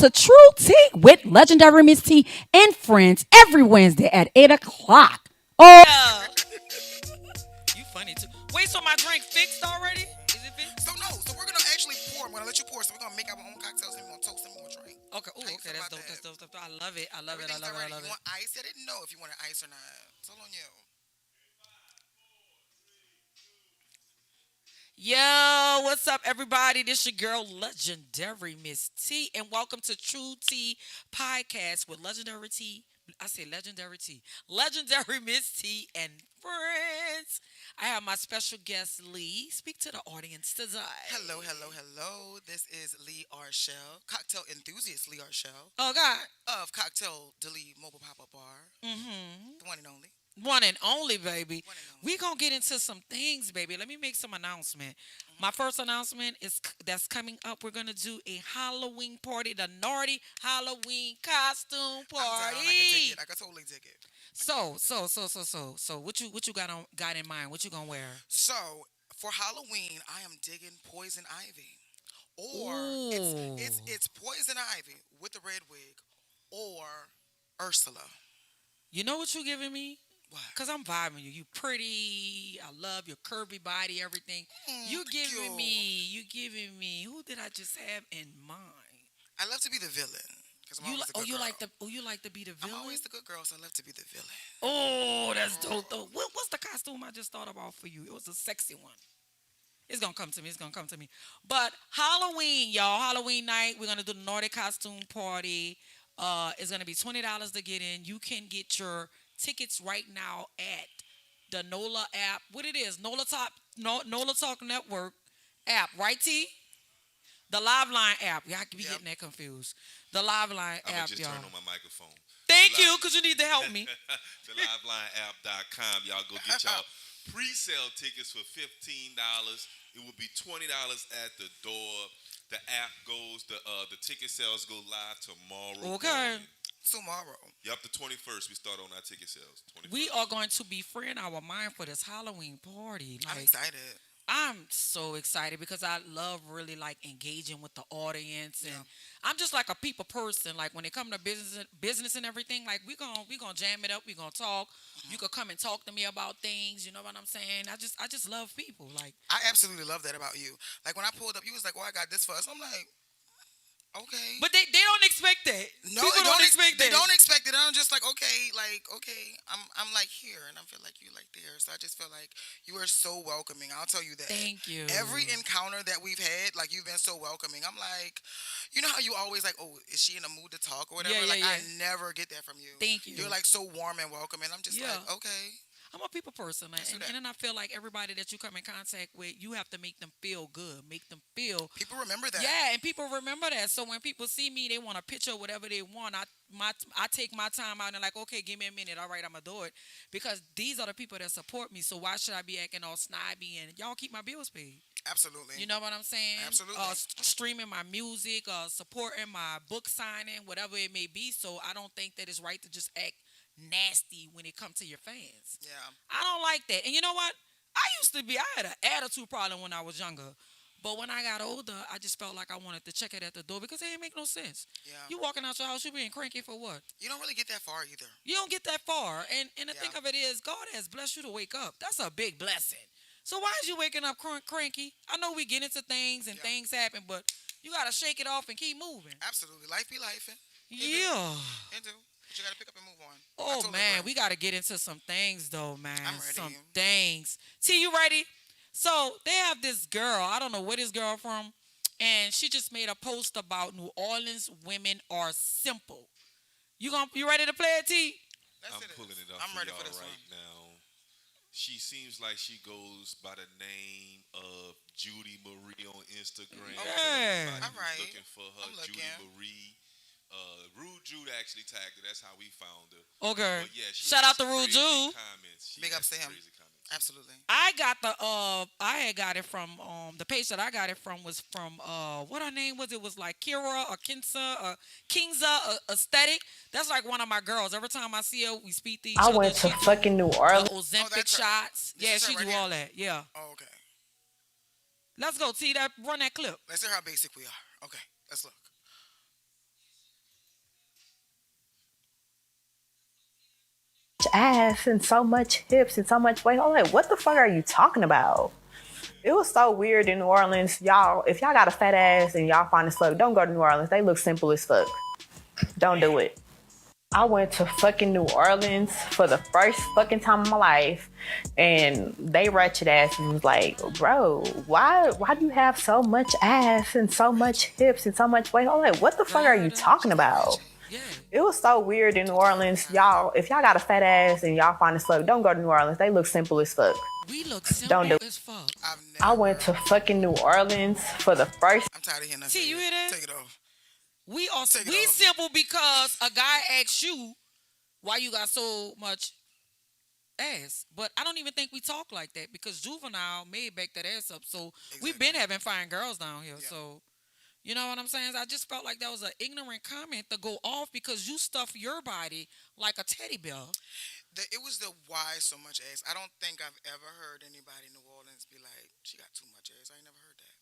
to True Tea with legendary Miss T and friends every Wednesday at 8 o'clock. Oh, Yeah. You funny too. Wait, so my drink fixed already? Is it fixed? So no, so we're gonna actually pour. I'm gonna let you pour. So we're gonna make our own cocktails and we're gonna toast and we're gonna drink. Okay. Oh, How you okay. feel That's about dope. that? That's dope. That's dope. I love it. I love it. I Everything's love it. I already. love You it. want ice? I didn't know if you wanted ice or not. It's all on you. Yo, what's up, everybody? This your girl, legendary Miss T, and welcome to True Tea Podcast with legendary T. I say legendary T, legendary Miss T, and friends. I have my special guest Lee. Speak to the audience today. Hello, hello, hello. This is Lee Archelle, cocktail enthusiast Lee Archelle Oh God. of Cocktail Delete Mobile Pop Up Bar, Mm-hmm. the one and only. One and only, baby. One and only. We gonna get into some things, baby. Let me make some announcement. My Mm-hmm. first announcement is that's coming up. We're gonna do a Halloween party, the naughty Halloween costume I'm down. I can dig party. it. I can totally dig it. I can So, totally dig so, it. so, so, so, so, what you got in mind? What you gonna wear? So for Halloween, I am digging Poison Ivy, or it's Ooh, it's it's Poison Ivy with the red wig, or Ursula. you know what you giving me? What? Cause I'm vibing you. You pretty. I love your curvy body. Everything. You Thank giving you. me. You giving me. Who did I just have in mind? I love to be the villain because I'm You always like? the Oh, good you girl. like the? Oh, you like to be the I'm villain? always the good girl, so I love to be the villain. Oh, that's dope though. What's the costume I just thought about for you? It was a sexy one. It's gonna come to me. It's gonna come to me. But Halloween, y'all. Halloween night. We're gonna do the Nordic costume party. It's gonna be $20 to get in. You can get your tickets right now at the NOLA app. What it is? NOLA Talk Network app, right? T. The Live Line app. Y'all could be Yep. getting that confused. The Live Line I'm gonna app, just y'all. turn on my microphone. The Thank you, live, cause you need to help me. the livelineapp.com. Y'all go get y'all pre-sale tickets for $15. It will be $20 at the door. The app goes. The ticket sales go live tomorrow Okay. morning. Tomorrow. Yep, the 21st we start on our ticket sales. We 21st. are going to be freeing our mind for this Halloween party. I'm Like, excited. I'm so excited because I love really like engaging with the audience, and Yeah. I'm just like a people person. Like when it come to business and everything, like we gonna jam it up. We gonna talk. You Mhm. could come and talk to me about things. You know what I'm saying? I just love people. Like I absolutely love that about you. Like when I pulled up, you was like, "Well, I got this for us." I'm like, "Okay." but they don't expect that. No, People it don't don't. expect They that. don't expect it. I'm just like, okay, okay. I'm like here, and I feel like you like there. So I just feel like you are so welcoming. I'll tell you that. Thank you. Every encounter that we've had, like you've been so welcoming. I'm like, you know how you always like, oh, is she in a mood to talk or whatever? Yeah, yeah, Like I yeah. never get that from you. Thank you. You're like so warm and welcoming. I'm just Yeah. like, okay, I'm a people person, like, let's do and, that. and then I feel like everybody that you come in contact with, you have to make them feel good, make them feel. People remember that. Yeah, and people remember that. So when people see me, they want a picture, whatever they want. I take my time out and like, okay, give me a minute. All right, I'm gonna do it because these are the people that support me. So why should I be acting all snobby and y'all keep my bills paid? Absolutely. You know what I'm saying? Absolutely. Streaming my music, supporting my book signing, whatever it may be. So I don't think that it's right to just act nasty when it comes to your fans. Yeah. I don't like that. And you know what? I had an attitude problem when I was younger. But when I got older, I just felt like I wanted to check it at the door because it didn't make no sense. Yeah. You walking out your house, you being cranky for what? You don't really get that far either. You don't get that far. And the Yeah. thing of it is, God has blessed you to wake up. That's a big blessing. So why is you waking up cranky? I know we get into things and Yeah. things happen, but you got to shake it off and keep moving. Absolutely. Life be life. Yeah. It do. But you gotta pick up and move on. I Oh totally man, agree. we got to get into some things though, man. I'm ready. Some things. T, you ready? So they have this girl. I don't know where this girl from, and she just made a post about New Orleans women are simple. You ready to play it, T? That's I'm it. pulling it up I'm for ready y'all for this right one. now. She seems like she goes by the name of Judy Marie on Instagram. For Yeah. everybody All right. who's looking for her, I'm Judy looking. Marie. Rude Jude actually tagged her. That's how we found her. Okay. But yeah, she Shout had out to some Rude crazy Jude. comments. She Big had ups to some him. crazy comments. Absolutely. I had got it from the page that I got it from was from what her name was. It was like Kira or Kinsa or Kingza Aesthetic. That's like one of my girls. Every time I see her, we speak to each I other. went to She do fucking New Orleans. Ozempic that's her. shots. This Yeah, is her she right do here? all that. Yeah. Oh, okay. Let's go. T that run that clip. Let's see how basic we are. Okay. Let's look. ass and so much hips and so much weight. I'm like, what the fuck are you talking about? It was so weird in New Orleans. Y'all, if y'all got a fat ass and y'all fine as fuck, don't go to New Orleans. They look simple as fuck. Don't do it. I went to fucking New Orleans for the first fucking time of my life, and they ratchet ass and was like, "Bro, why do you have so much ass and so much hips and so much weight?" I'm like, "What the fuck are you talking about?" Yeah. It was so weird in New Orleans. Y'all, if y'all got a fat ass and y'all fine as fuck, don't go to New Orleans. They look simple as fuck. We look Don't simple do it. as fuck. I've I never. went to fucking New Orleans for the first. I'm tired of hearing that. See, you hear that? Take it off. We are Take it we off. simple because a guy asks you why you got so much ass. But I don't even think we talk like that because Juvenile made back that ass up. So we've been having fine girls down here. Yeah. So you know what I'm saying? I just felt like that was an ignorant comment to go off because you stuff your body like a teddy bear. It was the why so much ass. I don't think I've ever heard anybody in New Orleans be like, she got too much ass. I ain't never heard that.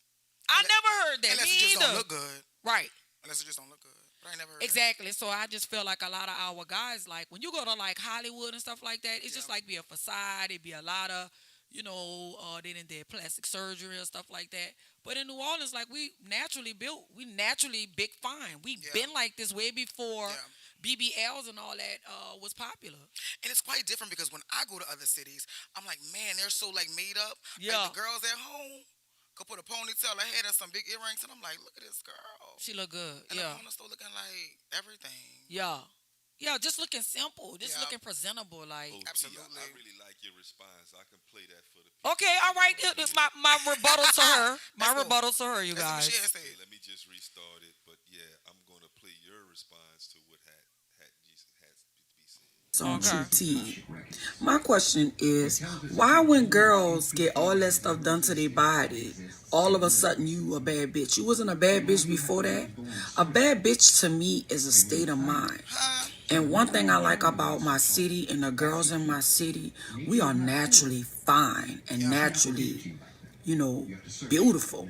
I never heard that. Unless Me it just either. don't look good. Right. Unless it just don't look good. But I never heard Exactly. So I just feel like a lot of our guys, like when you go to like Hollywood and stuff like that, it's just like be a facade. It be a lot of, they done did plastic surgery or stuff like that. But in New Orleans, like we naturally built, we naturally big fine. We been like this way before BBLs and all that was popular. And it's quite different because when I go to other cities, I'm like, man, they're so like made up. Yeah. Like the girls at home could put a ponytail, her head, and some big earrings, and I'm like, look at this girl. She look good. And Yeah. the corner store looking like everything. Yeah. Yeah, just looking simple, just Yeah. looking presentable. Like, OT, Absolutely. I really like your response. I can play that for the people. okay, all right. It's my rebuttal to her. My Let's go. rebuttal to her, you That's what guys. she had said. Let me just restart it. But yeah, I'm gonna play your response to what has to be said. On Okay. True Tea. My question is, why when girls get all that stuff done to their body, all of a sudden you a bad bitch? You wasn't a bad bitch before that. A bad bitch to me is a state of mind. And one thing I like about my city and the girls in my city, we are naturally fine and naturally, beautiful.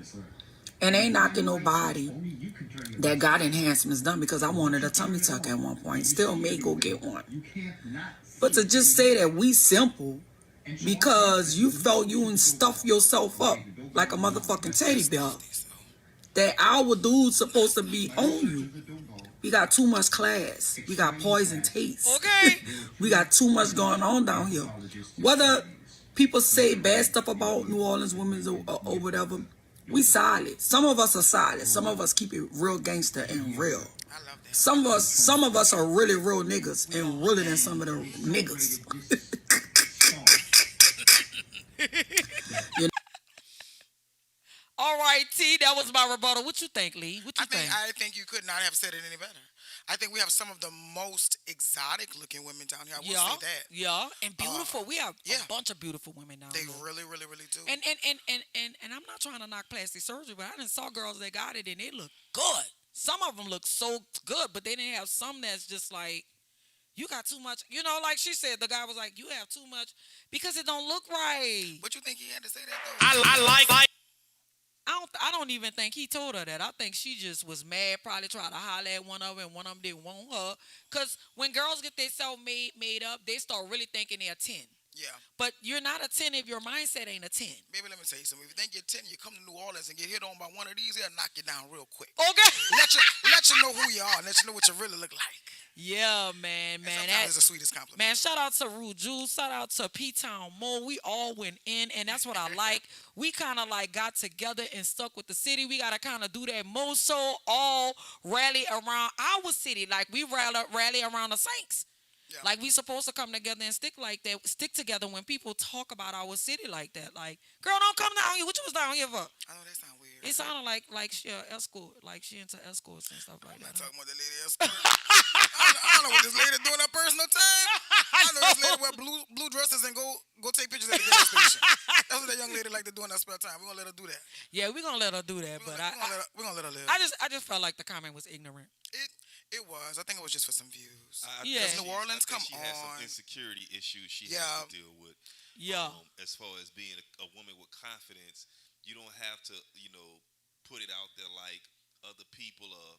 And ain't knocking nobody that got enhancements done because I wanted a tummy tuck at one point. Still may go get one. But to just say that we simple because you felt you and stuff yourself up like a motherfucking teddy bear, that our dude's supposed to be on you. We got too much class. We got poison taste. Okay. We got too much going on down here. Whether people say bad stuff about New Orleans women or whatever, we solid. Some of us are solid. Some of us keep it real gangster and real. I love that. Some of us are really real niggas and realer than some of the niggas. All right, T, that was my rebuttal. What you think, Lee? What you think? I think you could not have said it any better. I think we have some of the most exotic looking women down here. I will say that. Yeah, and beautiful. We have yeah. a bunch of beautiful women down They here. really, really, really do. And I'm not trying to knock plastic surgery, but I done saw girls that got it and they look good. Some of them look so good, but they didn't have some that's just like, you got too much. Like she said, the guy was like, you have too much because it don't look right. But you think he had to say that though? I don't even think he told her that. I think she just was mad, probably tried to holler at one of them, and one of them didn't want her. Because when girls get themselves made up, they start really thinking they're 10. Yeah. But you're not a 10 if your mindset ain't a 10. Maybe let me tell you something. If you think you're 10, you come to New Orleans and get hit on by one of these, they'll knock you down real quick. Okay. Let you know who you are and let you know what you really look like. Yeah, man. That's the sweetest compliment. Man, shout out to Rude Juice. Shout out to P-Town Mo. We all went in, and that's what I like. We kind of like got together and stuck with the city. We got to kind of do that more so all rally around our city. Like we rally around the Saints. Yeah. Like we supposed to come together and stick like that. Stick together when people talk about our city like that. Like, girl, don't come down here. What you was down here for? I know that sound weird. It sounded like she escort, like she into escorts and stuff like I'm not that. talking about the lady escort. I don't know what this lady doing her personal time. I know this lady wear blue dresses and go take pictures at the gas station. That's what that young lady like to do in her spare time. We're gonna let her do that. Yeah, we're gonna let her do that, but We're gonna let her live. I just felt like the comment was ignorant. It was. I think it was just for some views. Yeah. New Orleans, come she has some on. insecurity issues she Yeah. has to deal with. Yeah. As far as being a woman with confidence, you don't have to, put it out there like other people are,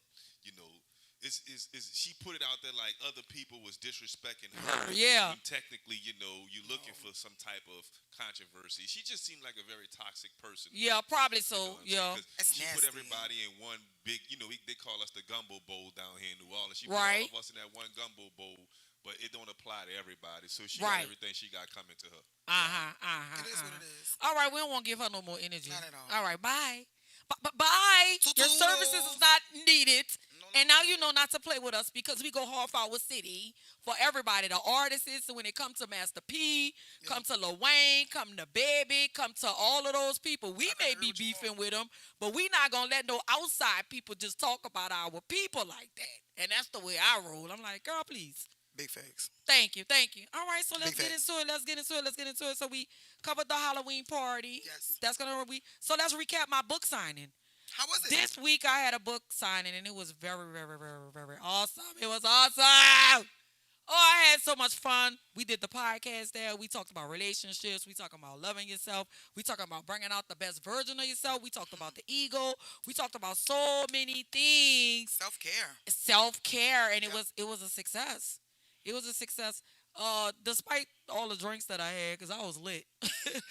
she put it out there like other people was disrespecting her. Yeah. When technically, you're looking for some type of controversy. She just seemed like a very toxic person. Yeah, probably You know so. what I'm saying? Yeah. 'Cause That's she put nasty. everybody in one big, they call us the gumbo bowl down here in New Orleans. She Right. put all of us in that one gumbo bowl, but it don't apply to everybody. So she Right. got everything she got coming to her. It is what it is. All right, we don't want to give her no more energy. Not at all. All right, bye. Bye. Your services is not needed. And now you know not to play with us because we go hard for our city, for everybody, the artists. So when it comes to Master P, come to Lil Wayne, come to Baby, come to all of those people. We may be beefing with them, but we not going to let no outside people just talk about our people like that. And that's the way I roll. I'm like, girl, please. Big facts. Thank you. All right, so let's Big get facts. into it. Let's get into it. So we covered the Halloween party. Yes. That's gonna be. So let's recap my book signing. How was it? This week I had a book signing and it was very, very, very, very awesome. It was awesome. Oh, I had so much fun. We did the podcast there. We talked about relationships. We talked about loving yourself. We talked about bringing out the best version of yourself. We talked about the ego. We talked about so many things. Self-care, and Yep. it was a success. It was a success. Despite all the drinks that I had, because I was lit. Look,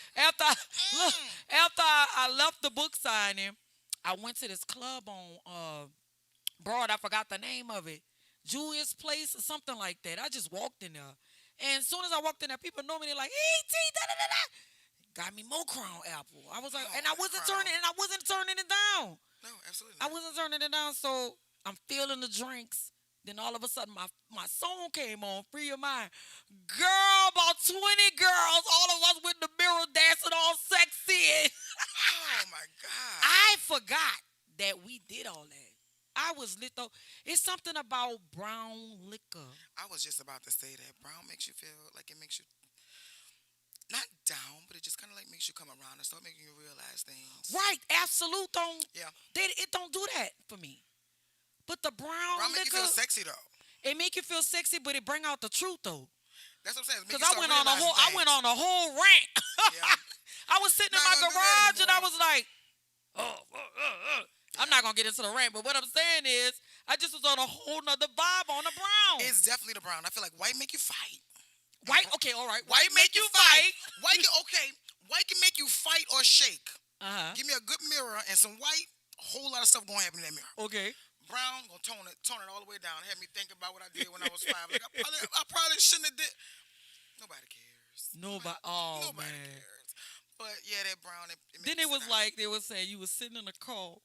after I left the book signing, I went to this club on Broad. I forgot the name of it. Julius Place or something like that. I just walked in there. And as soon as I walked in there, people know me. They're like, hey, T, da-da-da-da. Got me more Crown Apple. I was like, and I wasn't Crown. turning it down. No, absolutely I not. wasn't turning it down. So I'm feeling the drinks. Then all of a sudden, my song came on, Free Your Mind. Girl, about 20 girls, all of us with the mirror dancing all sexy. Oh, my God. I forgot that we did all that. I was lit though. It's something about brown liquor. I was just about to say that. Brown makes you feel like it makes you not down, but it just kind of like makes you come around and start making you realize things. Right, absolute don't. Yeah. It don't do that for me. But the brown Brown make you liquor, feel sexy though. it make you feel sexy, but it bring out the truth though. That's what I'm saying. It make Cause you I start went on a realizing whole, I went things. on a whole rant. Yeah. I was sitting in Not my gonna do that garage and I anymore. was like, I'm not gonna get into the rant, but what I'm saying is, I just was on a whole nother vibe on the brown. It's definitely the brown. I feel like white make you fight. White, okay, all right. White make you fight. White can make you fight or shake. Give me a good mirror and some white. A whole lot of stuff gonna happen in that mirror. Okay. Brown gonna tone it all the way down. Had me think about what I did when I was 5. Like I probably shouldn't have did. Nobody cares. Nobody man. cares. But yeah, that brown. Then it was like they were saying you was sitting in a car.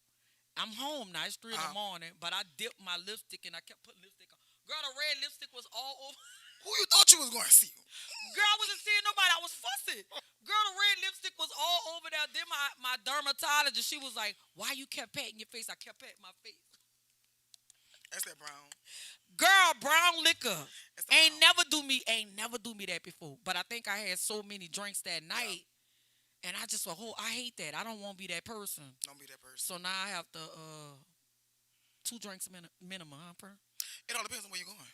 I'm home now. It's 3 in the morning, but I dipped my lipstick and I kept putting lipstick on. Girl, the red lipstick was all over. who you thought you was gonna see? Girl, I wasn't seeing nobody. I was fussing. Girl, the red lipstick was all over there. Then my dermatologist, she was like, why you kept patting your face? I kept patting my face. That's that brown. Girl, brown liquor. That's the Ain't brown. never do me that before. But I think I had so many drinks that night. And I just I hate that. I don't want to be that person. Don't be that person. So now I have to 2 drinks minimum, huh, Per? It all depends on where you're going.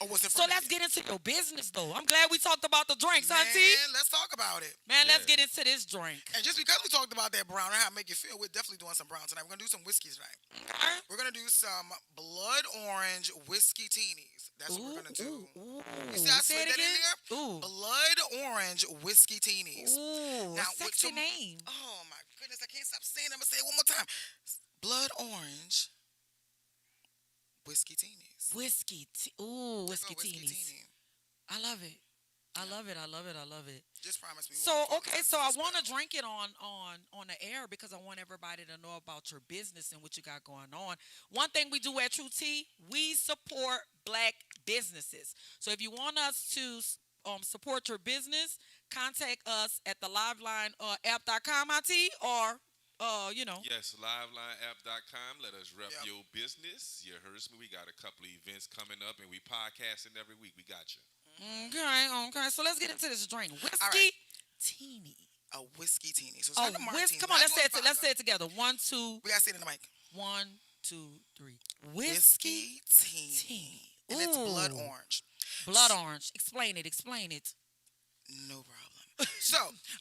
or what's in So front let's of you. get into your business, though. I'm glad we talked about the drinks, Man, auntie. let's talk about it. Man, let's get into this drink. And just because we talked about that brown and how it make you feel, we're definitely doing some brown tonight. We're gonna do some whiskeys tonight. Okay. We're gonna do some blood orange whiskey teenies. That's what we're gonna do. You see, I Say slid it that in again. there. Ooh. Blood orange whiskey teenies. Ooh, Now, a with sexy some- name. Oh my goodness, I can't stop saying it. I'm gonna say it one more time. Blood orange whiskey teenies. Whiskey Whiskey teenies. teeny. I love it. I love it. Just promise me. we So won't talk okay, about so I this want to spell. drink it on the air because I want everybody to know about your business and what you got going on. One thing we do at True Tea, we support black businesses. So if you want us to support your business, contact us at the liveline app.com, IT, or Yes, livelineapp.com. Let us rep Yep. your business. You heard me. We got a couple of events coming up, and we podcasting every week. We got you. Okay. So let's get into this drink. Whiskey right. teeny. A whiskey teeny. So it's Oh, like a martini. come on, not let's say it. doing Let's vodka. say it together. 1, 2, We gotta say it in the mic. 1, 2, 3. Whiskey teeny. teeny. And it's blood Ooh. orange. Blood orange. Explain it. No problem. So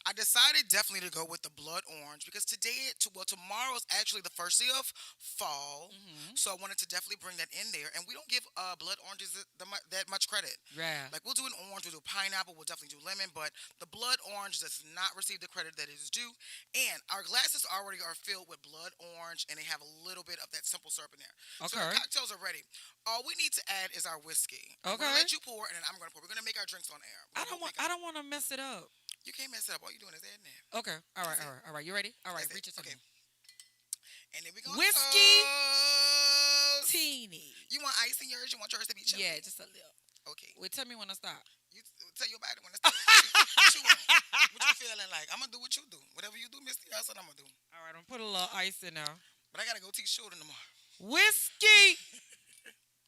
I decided definitely to go with the blood orange because tomorrow's actually the first day of fall. So I wanted to definitely bring that in there. And we don't give blood oranges that much credit. Yeah. Like we'll do an orange, we'll do pineapple, we'll definitely do lemon, but the blood orange does not receive the credit that it is due. And our glasses already are filled with blood orange, and they have a little bit of that simple syrup in there. So Okay. our cocktails are ready. All we need to add is our whiskey. I'm Okay. gonna let you pour, and then I'm gonna pour. We're gonna make our drinks on air. I don't want to mess it up. You can't mess it up. All you're doing is adding that. Okay. All right. You ready? All right. That's Reach it. it to Okay. me. And then we gonna Whiskey. toast. Teeny. You want ice in yours? You want yours to be chilly? Yeah, just a little. Okay. Wait, tell me when to stop. You tell your body when it's what you want. What you feeling like? I'm gonna do what you do. Whatever you do, Misty, that's what I'm gonna do. All right, I'm gonna put a little ice in there. But I gotta go teach children tomorrow. Whiskey.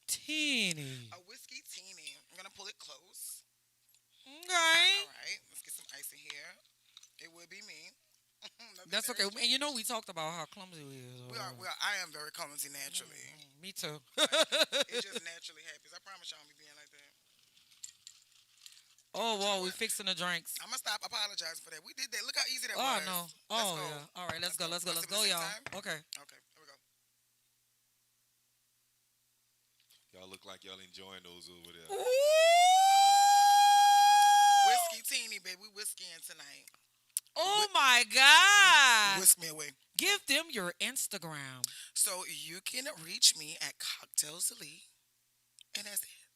Teeny. A whiskey teeny. I'm gonna pull it close. Okay. All right. Let's get some ice in here. It would be me. Nothing That's there okay. is And you know we talked about how clumsy we is. We are. I am very clumsy naturally. Me too. It just naturally happens. I promise y'all, me being like that. Oh, whoa, we fixing the drinks. I'm gonna stop apologizing for that. We did that. Look how easy that Oh, was. no. Let's Oh, go. yeah. All right, let's go, Let's y'all. sip at the same time? Okay. Okay, here we go. Y'all look like y'all enjoying those over there. Whiskey teeny, baby. We whiskeying tonight. Oh, my God. Whisk me away. Give them your Instagram. So you can reach me at Cocktails Elite, and that's it.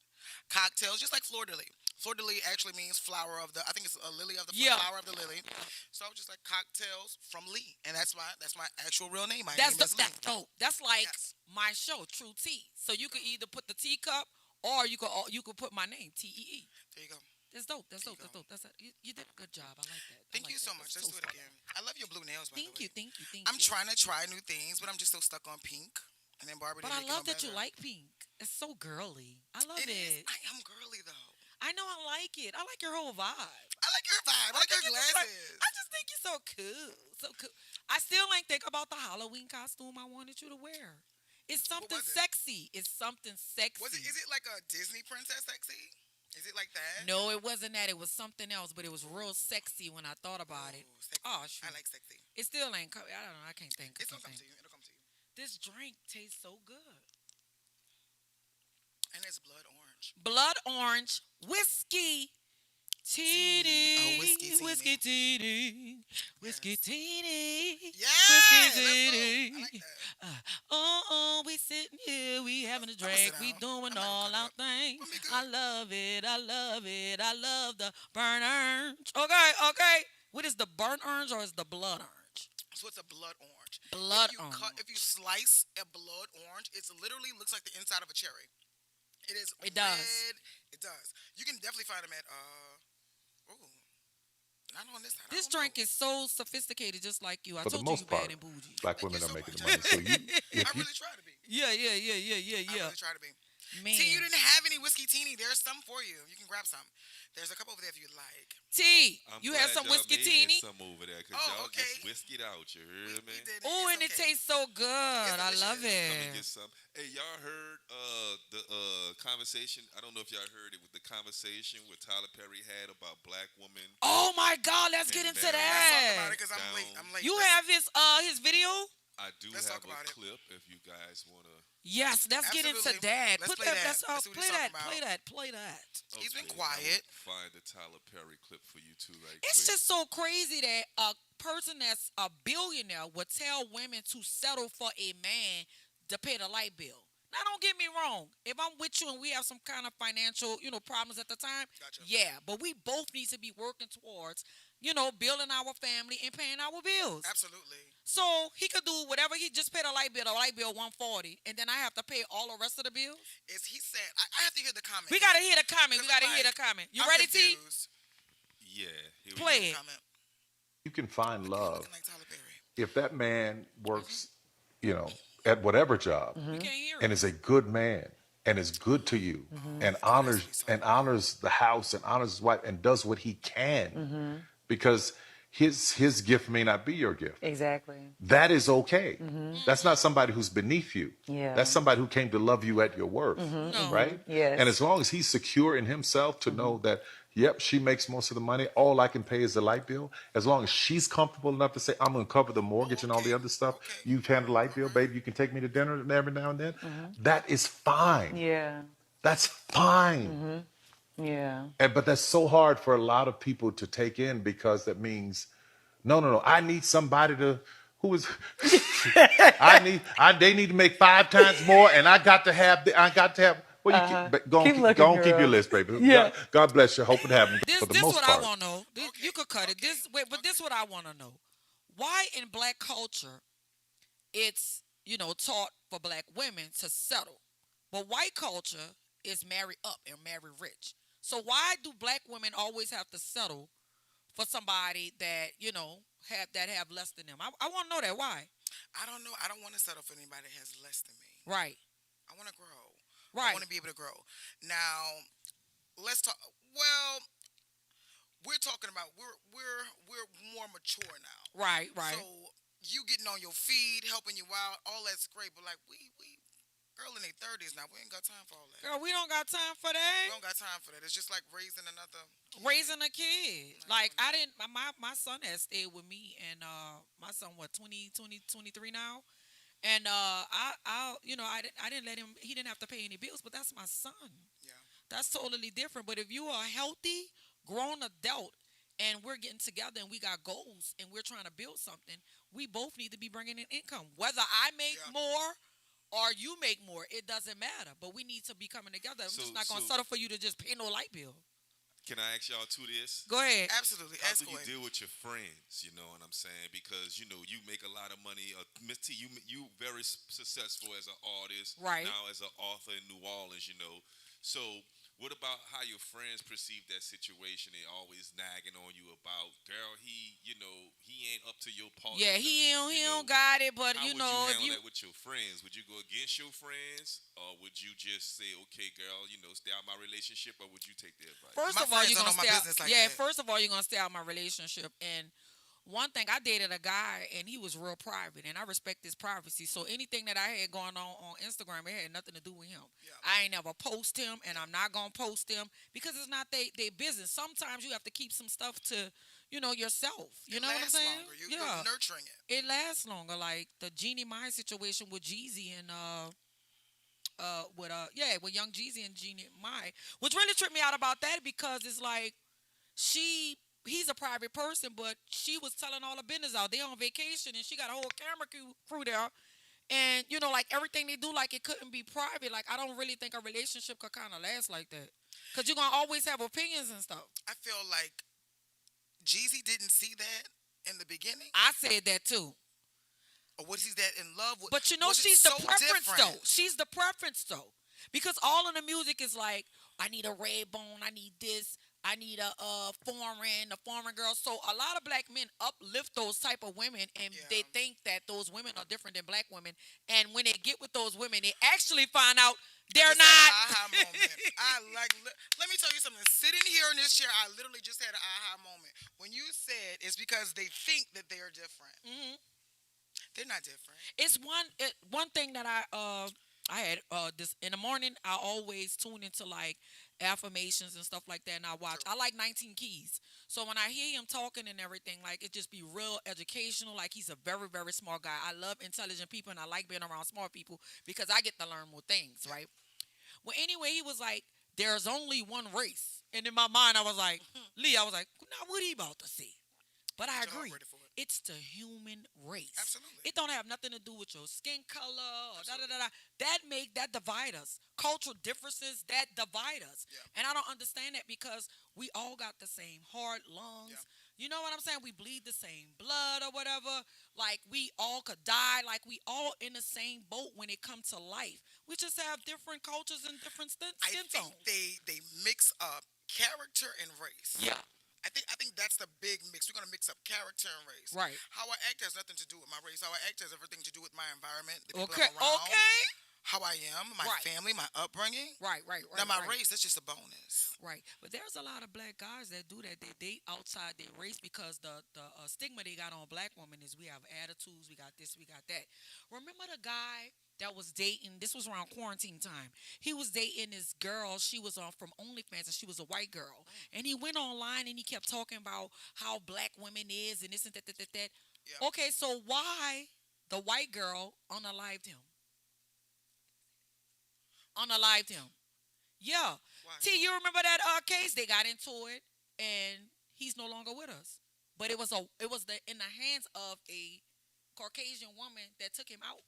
Cocktails, just like fleur de lis. Fleur de lis actually means flower of the. I think it's a lily of the flower of the lily. So just like cocktails from Lee, and that's my actual real name. My name is Lee. That's dope. That's like Yes. my show, True Tea. So you could either put the teacup or you could put my name, TEE. There you go. That's dope. That's There dope. you That's dope. You did a good job. I like that. Thank you so much. Let's do it again. I love your blue nails, by Thank the you. way. Thank you. I'm trying to try new things, but I'm just so stuck on pink. And then Barbara. But didn't I make it love no that you better. like pink. It's so girly. I love It is. it. I am girly though. I know I like it. I like your whole vibe. I like your vibe. I like your think it's glasses. I just think you're so cool. So cool. I still ain't think about the Halloween costume I wanted you to wear. It's something was it? sexy. It's something sexy. Is it like a Disney princess sexy? Is it like that? No, it wasn't that. It was something else, but it was real sexy when I thought about it. Ooh, sexy. Oh, shoot. I like sexy. It still ain't. I don't know. I can't think. It's I gonna come can't to you. It'll come to you. This drink tastes so good. And it's blood orange. Blood orange whiskey. Teeny. Oh, whiskey teeny. Whiskey teeny. Whiskey teeny. Yeah. Whiskey Let's go. teeny. I like that. We sitting here, we having a I'ma drink, sit we down. doing I'm not all gonna our cut it up. things. Gonna be good. I love it, I love it, I love the burnt orange. Okay. What is the burnt orange or is the blood orange? So it's a blood orange. Blood If you slice a blood orange, it literally looks like the inside of a cherry. It is. It does. red. It does. You can definitely find them at not on this side. This drink is so sophisticated, just like you. I For the told most you bad part, and bougie. black Thank women you are so making the much. money. So I really try to be. Yeah. I really try to be. Man. T, you didn't have any whiskey teeny. There's some for you. You can grab some. There's a couple over there if you'd like. T, I'm you have glad some y'all whiskey made me teeny? some over there because Oh, y'all okay. just whiskeyed out. You heard me? We did it. Oh, It's and it okay. tastes so good. I love delicious. Come and get it. some. Hey, y'all heard the conversation? I don't know if y'all heard it with the conversation what Tyler Perry had about black women. Oh my God, let's get And into Mary. Let's talk that. about it because I'm Down. late. I'm late. You Let's- have his video? I do Let's have talk about a it. clip if you guys want to. Yes, let's get into Absolutely. that. Let's Put play that. Let's Let's see what play he's that. talking about. Play that. He's been I will quiet. Find the Tyler Perry clip for you too, right It's quick. just so crazy that a person that's a billionaire would tell women to settle for a man to pay the light bill. Now, don't get me wrong. If I'm with you and we have some kind of financial, problems at the time, Gotcha. yeah. But we both need to be working towards, building our family and paying our bills. Absolutely. So he could do whatever. He just paid a light bill $140, and then I have to pay all the rest of the bills. He said, I have to hear the comment. We gotta hear the comment. We Because gotta I'm hear like, the comment. You I'm ready, T? confused. Yeah. Here we Play go. it. Comment. you can find love Looking like Tyler Perry. if that man works, at whatever job We can't hear and it. is a good man and is good to you and honors the house and honors his wife and does what he can because his gift may not be your gift. Exactly. That is okay. That's not somebody who's beneath you. Yeah. That's somebody who came to love you at your worth, No. right? Yes. And as long as he's secure in himself to know that Yep, she makes most of the money. All I can pay is the light bill. As long as she's comfortable enough to say, I'm going to cover the mortgage and all the Okay. other stuff, Okay. you handle the light All bill, right. baby. You can take me to dinner every now and then. That is fine. Yeah. That's fine. Yeah. But that's so hard for a lot of people to take in because that means, no, no, no. I need somebody to, who is, they need to make 5 times more, and I got to have. Well, Keep looking, go on, keep your girl. list, baby. Yeah. God bless you. Hope it happens This for the this most what I part. want to know. You could cut it. Okay. This wait, but this what I want to know. Why in black culture it's taught for black women to settle, but white culture is marry up and marry rich. So why do black women always have to settle for somebody that have less than them? I want to know that why. I don't know. I don't want to settle for anybody that has less than me. Right. I want to grow. I Right. want to be able to grow. Now, let's talk. Well, we're talking about we're more mature now. Right. Right. So you getting on your feet, helping you out, all that's great. But like we girl in their 30s now, we ain't got time for all that. Girl, we don't got time for We that. don't got time for that. It's just like raising another kid. Raising a kid. Like I didn't my son has stayed with me, and my son what 23 now. And I didn't let him, he didn't have to pay any bills, but that's my son. Yeah. That's totally different. But if you are a healthy, grown adult and we're getting together and we got goals and we're trying to build something, we both need to be bringing in income. Whether I make Yeah. more or you make more, it doesn't matter. But we need to be coming together. I'm So- just not going to so- settle for you to just pay no light bill. Can I ask y'all two this? Go ahead. Absolutely. How Ask do you away. deal with your friends? You know what I'm saying? Because you make a lot of money. Miss T, you very successful as an artist. Right. Now as an author in New Orleans. So what about how your friends perceive that situation? They always nagging on you about, girl, he ain't up to your part. Yeah, he You don't know, got it, but How you would know, you if handle you that with your friends? Would you go against your friends, or would you just say, "Okay, girl, stay out my relationship," or would you take their advice? First My of all, friends you're don't gonna know my stay out. business like Yeah, that. first of all, you're gonna stay out my relationship. And one thing, I dated a guy and he was real private, and I respect his privacy. So anything that I had going on Instagram, it had nothing to do with him. Yeah. I ain't never post him, and I'm not gonna post him because it's not they business. Sometimes you have to keep some stuff to yourself. You It know what I'm lasts saying? longer. You're Yeah, nurturing it. it lasts longer. Like the Jeannie Mai situation with Jeezy and with Young Jeezy and Jeannie Mai, which really tripped me out about that because it's like he's a private person, but she was telling all the business out. They on vacation and she got a whole camera crew there. And like everything they do, like it couldn't be private. Like I don't really think a relationship could kind of last like that, cause you're gonna always have opinions and stuff. I feel like Jeezy didn't see that in the beginning, I said that too. or was he that in love with? But was it she's so the preference different? though. She's the preference though. Because all of the music is like, I need a red bone, I need this, I need a foreign girl. So a lot of black men uplift those type of women, and Yeah. they think that those women are different than black women. And when they get with those women, they actually find out they're I just not. had an aha moment. Let me tell you something. Sitting here in this chair, I literally just had an aha moment. When you said it's because they think that they are different. Mhm. They're not different. It's one thing that I had this in the morning. I always tune into like affirmations and stuff like that, and I watch. I like 19 Keys, so when I hear him talking and everything, like it just be real educational. Like he's a very very smart guy. I love intelligent people, and I like being around smart people because I get to learn more things, right? Well, anyway, he was like, "There's only one race," and in my mind, I was like, "Lee," I was like, "Now what he about to say?" But I Put your heart agree. ready for it. It's the human race. Absolutely. It don't have nothing to do with your skin color or da da da da. That divide us. Cultural differences that divide us. Yeah. And I don't understand that because we all got the same heart, lungs. Yeah. You know what I'm saying? We bleed the same blood or whatever. Like we all could die. Like we all in the same boat when it comes to life. We just have different cultures and different skin I think tones. they mix up character and race. Yeah. I think that's the big mix. We're gonna mix up character and race. Right. How I act has nothing to do with my race. How I act has everything to do with my environment, the people Okay. I'm around, Okay. how I am, my Right. family, my upbringing. Right. Now my right. race, that's just a bonus. Right, but there's a lot of black guys that do that. They date outside their race because the stigma they got on black women is we have attitudes, we got this, we got that. Remember the guy that was dating. This was around quarantine time. He was dating this girl. She was on from OnlyFans, and she was a white girl. And he went online and he kept talking about how black women is and this and that, that, that, that. Yeah. Okay, so why the white girl unalived him? Unalived him. Yeah. Why? T, you remember that case? They got into it, and he's no longer with us. But it was in the hands of a Caucasian woman that took him out.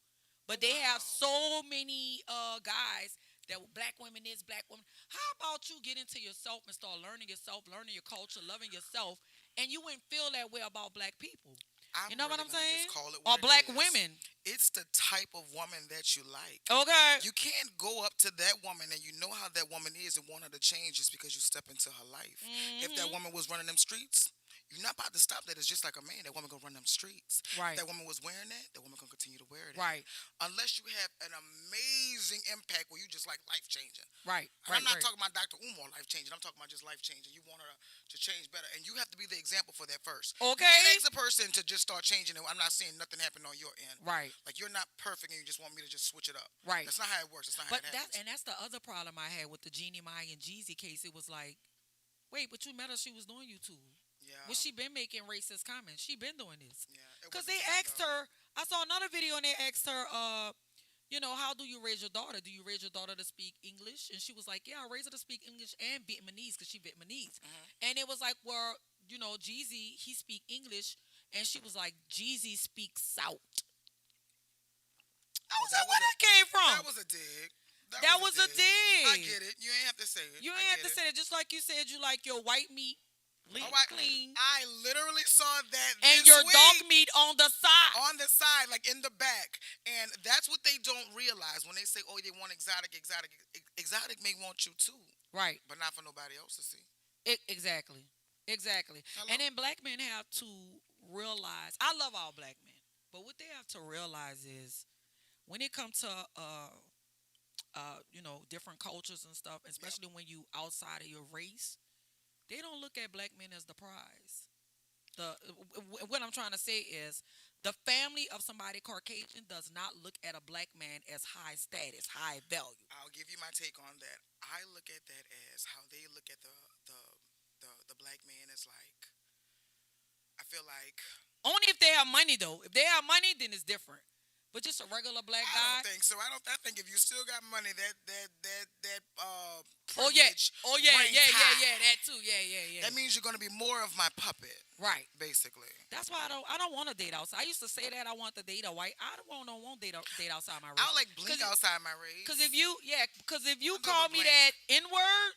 But they have Wow. so many guys that black women is black women. How about you get into yourself and start learning yourself, learning your culture, loving yourself, and you wouldn't feel that way about black people. I'm You know what really I'm gonna saying? just call it Or what it black is. women. It's the type of woman that you like. Okay. You can't go up to that woman and you know how that woman is and want her to change just because you step into her life. If that woman was running them streets, you're not about to stop that. It's just like a man. That woman gonna run them streets. Right. That woman was wearing that woman gonna continue to wear it. Right. Unless you have an amazing impact where you just like life changing. Right. And Right. I'm not right. talking about Dr. Umar life changing. I'm talking about just life changing. You want her to change better, and you have to be the example for that first. Okay. You can't ask a person to just start changing it. I'm not seeing nothing happen on your end. Right. Like you're not perfect, and you just want me to just switch it up. Right. That's not how it works. That's not But how it that's happens. and that's the other problem I had with the Jeannie Mai and Jeezy case. It was like, wait, but you met her. She was doing YouTube. Yeah. Was she been making racist comments? She been doing this. Yeah. Because they asked her. I saw another video and they asked her, how do you raise your daughter? Do you raise your daughter to speak English? And she was like, yeah, I raise her to speak English and Vietnamese because she Vietnamese. And it was like, well, Jeezy, he speak English. And she was like, Jeezy speaks South. I was like, where that came from? That was a dig. That was a dig. I get it. You ain't have to say it. You I ain't have get to it. say it. Just like you said, you like your white meat All right. clean. I literally saw that And this your week. dog meat on the side. On the side, like in the back. And that's what they don't realize when they say, oh, they want exotic. Exotic may want you too, Right. but not for nobody else to see. Exactly. Hello? And then black men have to realize, I love all black men, but what they have to realize is when it comes to, different cultures and stuff, especially when you outside of your race, they don't look at black men as the prize. What I'm trying to say is the family of somebody Caucasian does not look at a black man as high status, high value. I'll give you my take on that. I look at that as how they look at the black man as like. I feel like Only if they have money, though. If they have money, then it's different. But just a regular black I guy. don't think so. I think if you still got money, that Oh yeah, privilege yeah, ranks high. that too, yeah. That means you're gonna be more of my puppet, Right. basically. That's why I don't want to date outside. I used to say that I want to date a white. I don't want date outside my race. I'll like blink 'Cause- outside my race. Because if you I'll go call with me blank. that N word,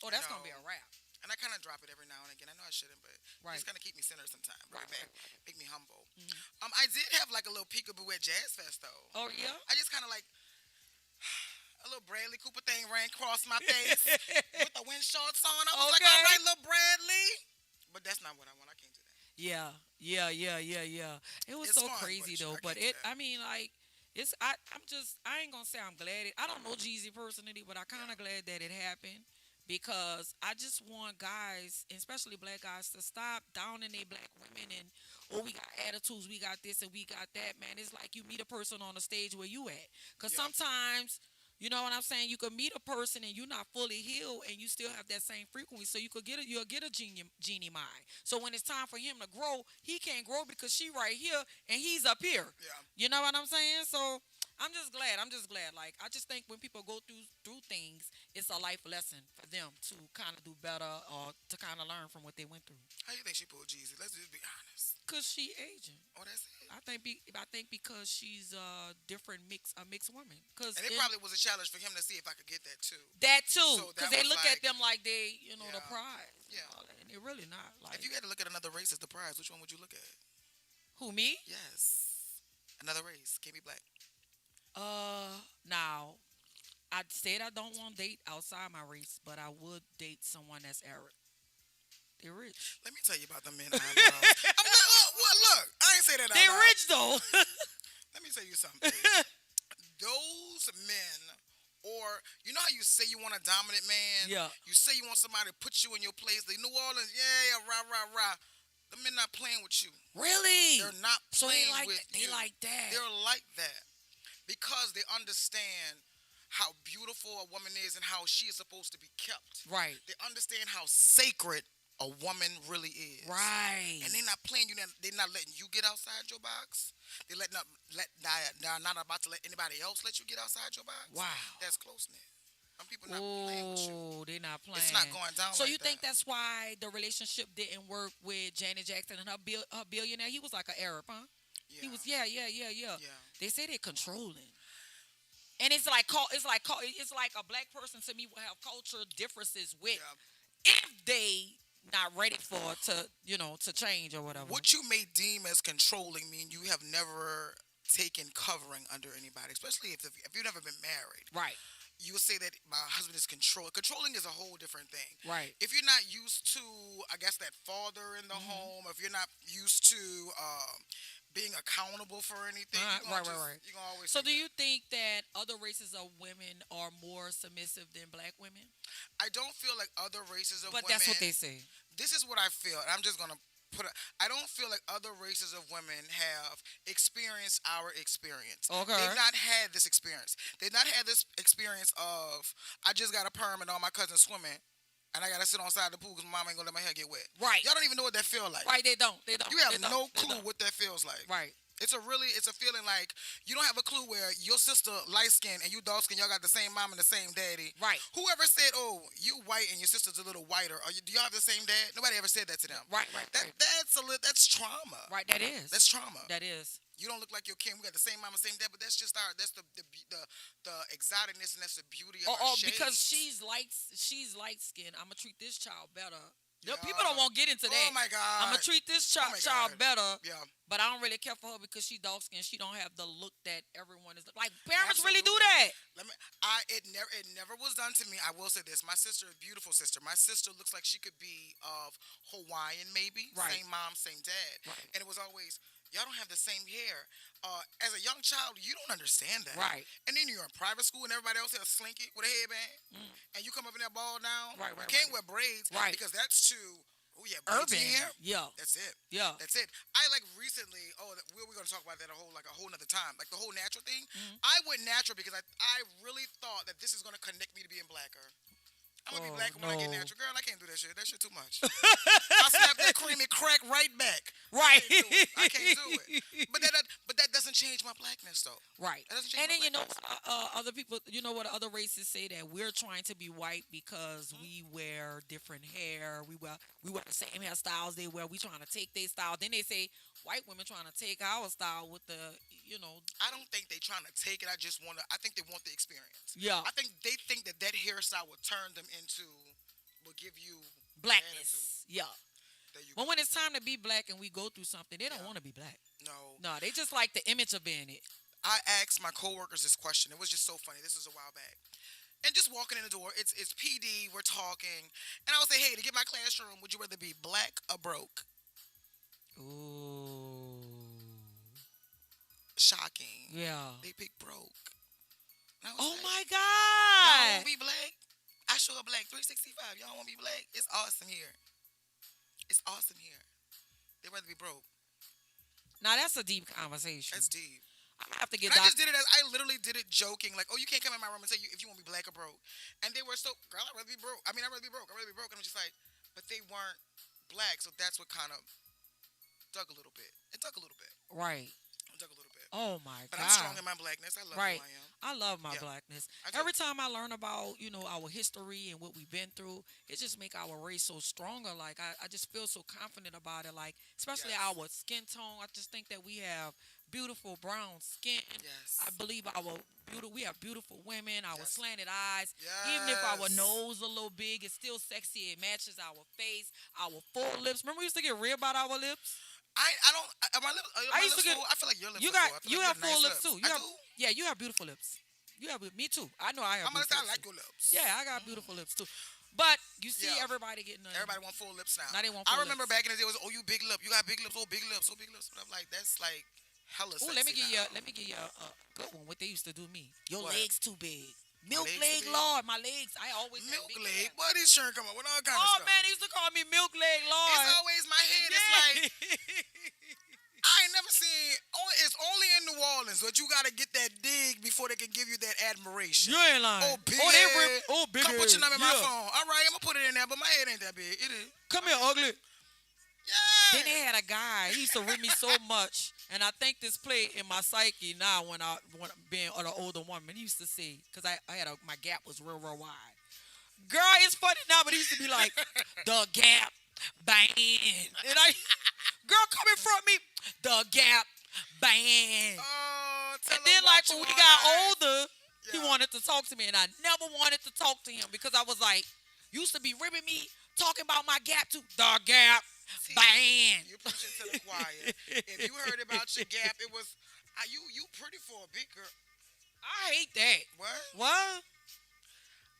oh, that's gonna be a No. wrap. And I kind of drop it every now and again. I know I shouldn't, but Right. it's gonna keep me centered sometimes. Bring Right, me back, right, right. make me humble. I did have like a little peekaboo at Jazz Fest though. Oh yeah. I just kind of like a little Bradley Cooper thing ran across my face with the wind shorts on. I was like, Okay. all right, little Bradley. But that's not what I want. I can't do that. Yeah. It was It's so fun, crazy but though. I But can't do that. I mean, like, I ain't gonna say I'm glad. I don't know Jeezy personally, but I kind of glad that it happened because I just want guys, especially black guys, to stop downing their black women and we got attitudes, we got this and we got that. Man, it's like you meet a person on the stage where you at. Because Yeah. sometimes. You know what I'm saying? You could meet a person and you're not fully healed and you still have that same frequency. So you'll get a genie mind. So when it's time for him to grow, he can't grow because she right here and he's up here. Yeah. You know what I'm saying? So I'm just glad. Like I just think when people go through things, it's a life lesson for them to kind of do better or to kind of learn from what they went through. How you think she pulled Jeezy? Let's just be honest. Cause she Asian. Oh, that's it. I think because she's a mixed woman. Cause And it probably was a challenge for him to see if I could get that too. that too, So because that they was look like- at them like they, the Yeah. prize. Yeah. And they're really not. Like If you had to look at another race as the prize, which one would you look at? who me? Yes. Another race. Can't be black. Now, I said I don't want to date outside my race, but I would date someone that's Arab. They're rich. Let me tell you about the men I love. I'm like, look, I ain't say that out They're loud. rich though. Let me tell you something. Those men, or you know how you say you want a dominant man? Yeah. You say you want somebody to put you in your place. The New Orleans, yeah, rah. The men not playing with you. Really? They're not So playing they like with they you. like that. They're like that. because they understand how beautiful a woman is and how she is supposed to be kept. Right. They understand how sacred a woman really is. Right. And they're not playing you. They're not letting you get outside your box. They're not about to let anybody else let you get outside your box. Wow. That's close knit. Some people not playing with you. Oh, they're not playing. It's not going down So like you think that. that's why the relationship didn't work with Janet Jackson and her billionaire? He was like an Arab, huh? Yeah. He was, yeah. Yeah. They say they're controlling. And it's like a black person to me will have cultural differences with Yeah. if they not ready for to change or whatever. What you may deem as controlling mean you have never taken covering under anybody, especially if you've never been married. Right. You would say that my husband is controlling. Controlling is a whole different thing. Right. If you're not used to, I guess, that father in the home, if you're not used to being accountable for anything, Right. you're gonna always. So think do that. you think that other races of women are more submissive than black women? I don't feel like other races of But women. that's what they say. This is what I feel, and I'm just gonna I don't feel like other races of women have experienced our experience. Okay. They've not had this experience. They've not had this experience of I just got a perm and all my cousins swimming, and I gotta sit on the side of the pool because my mom ain't gonna let my hair get wet. Right. Y'all don't even know what that feel like. Right, they don't. They don't. You have They don't. no They clue don't. what that feels like. Right. It's a feeling like you don't have a clue where your sister light skin and you dark skin, y'all got the same mom and the same daddy. Right. Whoever said, "Oh, you white and your sister's a little whiter," do y'all have the same dad? Nobody ever said that to them. Right. That's trauma. Right, that is. That's trauma. That is. You don't look like your kin. We got the same mama, same dad, but that's just that's the exoticness and that's the beauty of our shades. Because she's light skinned, I'm gonna treat this child better. Yeah. People don't want to get into that. Oh my God. I'm gonna treat this Oh my child God. better. Yeah. But I don't really care for her because she's dark skinned. She don't have the look that everyone is like. Parents really do Absolutely. that. It never was done to me. I will say this: my sister, a beautiful sister. My sister looks like she could be of Hawaiian, maybe. Right. Same mom, same dad. Right. And it was always y'all don't have the same hair. As a young child, you don't understand that. Right. And then you're in private school, and everybody else has a slinky with a headband, and you come up in that ball down. Right. You can't wear braids, Right. because that's too. Oh yeah, braids Urban. in your hair? Yeah. That's it. Yeah. That's it. I like recently. We're gonna talk about that a whole nother time. Like the whole natural thing. I went natural because I really thought that this is gonna connect me to being blacker. I'm gonna be blacker when I get no. natural. Girl, I can't do that shit. That shit too much. I slap that creamy crack right back. Right. I can't do it. But that doesn't change my blackness though. Right. That doesn't change And then my other people, what other races say that we're trying to be white because we wear different hair. We wear the same hairstyles they wear. We trying to take their style. Then they say white women trying to take our style with the. I don't think they trying to take it. I think they want the experience. Yeah. I think they think that hairstyle will turn them will give you Blackness. Yeah. There you But go. when it's time to be black and we go through something, they don't want to be black. No. No, they just like the image of being it. I asked my coworkers this question. It was just so funny. This was a while back. And just walking in the door, it's PD, we're talking. And I would say, hey, to get my classroom, would you rather be black or broke? Ooh. Shocking. Yeah. They picked broke. And I was Oh like, my y'all God. want to be black? I show up black 365. Y'all want to be black? It's awesome here. It's awesome here. They'd rather be broke. Now that's a deep conversation. That's deep. I have to get And I just did it I literally did it joking, like, oh, you can't come in my room and say if you want to be black or broke. And they were so, girl, I'd rather be broke. I'd rather be broke. I'd rather be broke. And I'm just like, but they weren't black, so that's what kind of dug a little bit. It dug a little bit. Right. It dug a little bit. Oh my But God. I'm strong in my blackness. I love Right. who I am. I love my Yeah. blackness. I do. Every time I learn about, our history and what we've been through, it just make our race so stronger. Like I just feel so confident about it. Like especially Yes. our skin tone. I just think that we have beautiful brown skin. Yes. I believe we have beautiful women, our Yes. slanted eyes. Even if our Yes. nose a little big, it's still sexy. It matches our face, our full lips. Remember we used to get real about our lips? I don't. My lips. I used to get. Full? I feel like your lips. You are got. full. I feel You like have nice full lips too. I do. Yeah, you have beautiful lips. You have. Me too. I know I have. I'm gonna say I beautiful like lips. your lips. Yeah, I got beautiful lips too. But you see Yeah. everybody getting Everybody want full lips now. Now they want I full remember lips. back in the day, it was, oh, you big lip. You got big lips. Oh, big lips. Oh, big lips. But I'm like, that's like hella Oh, sexy let me give you. now. Let me give you a good one. What they used to do me. Your What? legs too big. Milk legs leg, too big? Lord. My legs. I always had Milk big leg. legs. Boy, these children come up with all kind of Oh stuff. man, they used to call me milk leg, Lord. It's always my head. It's like I ain't never seen. It's only in New New Orleans, but you gotta get that dig before they can give you that admiration. You ain't lying. Oh, big Oh, they head. rip. Oh, big Come put your head. number in my Yeah. phone. All right, I'm gonna put it in there, but my head ain't that big. It is. Come here, ugly. Yeah. Then they had a guy. He used to rip me so much, and I think this played in my psyche now when being an older woman. He used to say, because I had my gap was real wide. Girl, it's funny now, but he used to be like, the gap, bang, and girl, coming from me, the gap, bang. Oh, And then like when we got older, he Yeah. wanted to talk to me, and I never wanted to talk to him because I was like, used to be ripping me, talking about my gap too, the gap. Bang! You're preaching to the choir. If you heard about your gap, it was you pretty for a big girl. I hate that. What? What?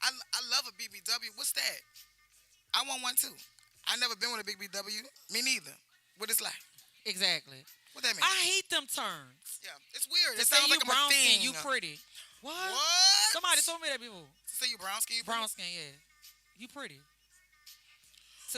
I love a BBW. What's that? I want one too. I never been with a big BBW. Me neither. What it's like? Exactly. What that mean? I hate them terms. Yeah, it's weird. To It say sounds you like I'm a brown skin, thing. you pretty. What? What? Somebody told me that before. To say you brown skin, you Brown pretty? skin, yeah. You pretty.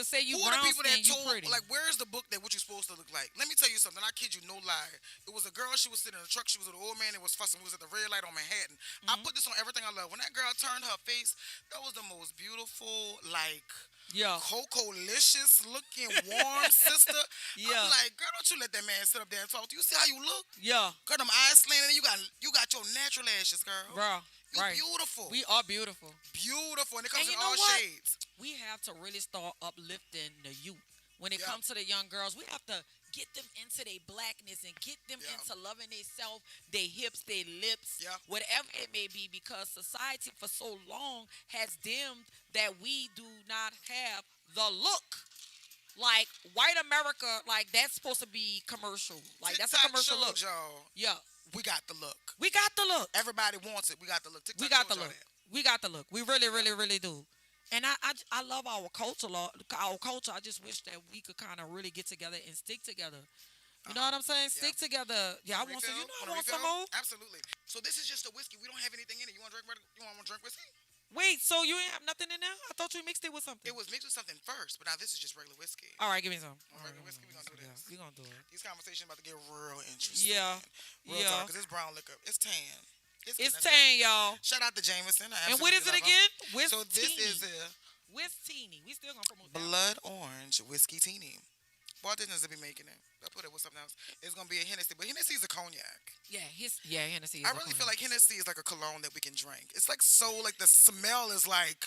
To say you Who are brown the people skin, that you told, pretty. like, where's the book that what you're supposed to look like? Let me tell you something. I kid you, no lie. It was a girl. She was sitting in a truck. She was with an old man that was fussing. We was at the red light on Manhattan. I put this on everything I love. When that girl turned her face, that was the most beautiful, like, yeah. Coco-licious looking, warm sister. Yeah. I'm like, girl, don't you let that man sit up there and talk to you. See how you look? Yeah. Girl, them eyes slanted. You got your natural lashes, girl. Bro. You Right. beautiful. We are beautiful. Beautiful. And it comes And in you know all what? shades. We have to really start uplifting the youth. When it Yeah. comes to the young girls, we have to get them into their blackness and get them Yeah. into loving themselves, their hips, their lips, Yeah. whatever it may be, because society for so long has dimmed that we do not have the look. Like white America, like that's supposed to be commercial. Like that's a TikTok commercial showed look. y'all, Yeah. we got the look. We got the look. Everybody wants it. We got the look. TikTok We got the showed y'all look. that. We got the look. We really, really, really do. And I love our culture. Our culture. I just wish that we could kind of really get together and stick together. You know what I'm saying? Stick together. Yeah, I want some. You know, I Wanna want some refill? more. Absolutely. So this is just a whiskey. We don't have anything in it. You want to drink? You want to drink whiskey? Wait, so you ain't have nothing in there? I thought you mixed it with something. It was mixed with something first, but now this is just regular whiskey. All right, give me some. Regular whiskey. We gonna do this. We gonna do it. These conversations about to get real interesting. Yeah. Real Yeah. talk, because it's brown liquor. It's tan. It's getting us 10, y'all. there. Shout out to Jameson. And what is it again? So this is a Whiskey. We still gonna promote that. blood orange whiskey teeny. Bartenders will be making it. They'll put it with something else. It's gonna be a Hennessy, but Hennessy's a cognac. Yeah, Hennessy. I really feel like Hennessy is like a cologne that we can drink. It's like so, like the smell is like,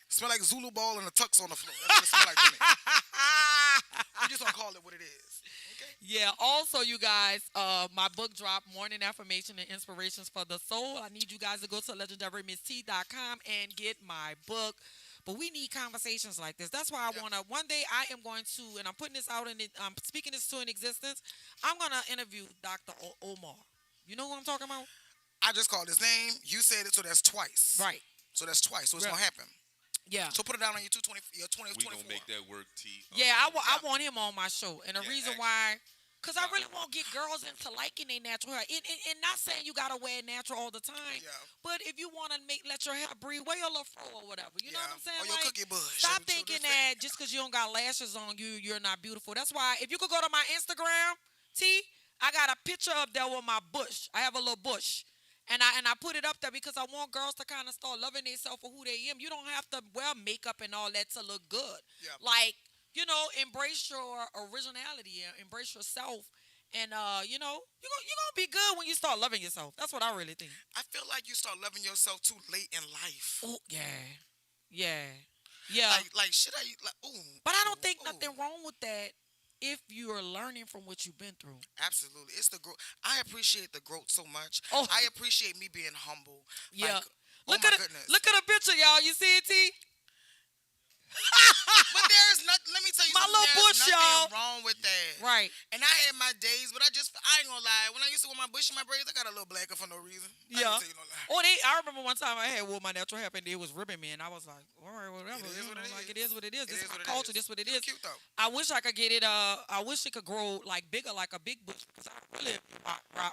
smell like Zulu ball and a tux on the floor. That's what it smell like to me. We just don't call it what it is. Okay? Yeah, also, you guys, my book drop, Morning Affirmation and Inspirations for the Soul. I need you guys to go to legendarymist.com and get my book. But we need conversations like this. That's why I want to, one day I am going to, and I'm putting this out, and I'm speaking this to an existence, I'm going to interview Dr. Omar. You know who I'm talking about? I just called his name. You said it, so that's twice. Right. So that's twice. So it's Right. gonna happen. Yeah. So put it down on your 220, your We 2024. gonna make that work, T. Yeah, I want him on my show. And the Yeah, reason actually. why, because I really want to get girls into liking their natural hair. And not saying you got to wear natural all the time. Yeah. But if you want to let your hair breathe, wear your little fro or whatever. You know what I'm saying? Or your cookie bush. Stop Show the thinking face. that just because you don't got lashes on you, you're not beautiful. That's why, if you could go to my Instagram, T, I got a picture up there with my bush. I have a little bush. And I put it up there because I want girls to kind of start loving themselves for who they are. You don't have to wear makeup and all that to look good. Yeah. Like, embrace your originality and embrace yourself. And, you're going to be good when you start loving yourself. That's what I really think. I feel like you start loving yourself too late in life. Oh, yeah. Yeah. Yeah. Like should I like? Ooh. But I don't think ooh. nothing wrong with that if you are learning from what you've been through. Absolutely, it's the growth. I appreciate the growth so much. Oh. I appreciate me being humble. Yeah. Like, Look oh at my the goodness. look at the picture, y'all. You see it, T? But there's nothing. Let me tell you My something. little There's bush, nothing y'all. wrong with that. Right. And I had my days, but I ain't gonna lie. When I used to wear my bush and my braids, I got a little blacker for no reason. I Yeah. ain't gonna tell you no lie. Oh, I remember one time I had wore my natural hair and it was ribbing me, and I was like, all right, whatever. It is what it Like, is. it is what it is. It This is is my what it culture. is. This is what it You is. cute though. I wish I could get it. I wish it could grow like bigger, like a big bush. Because I really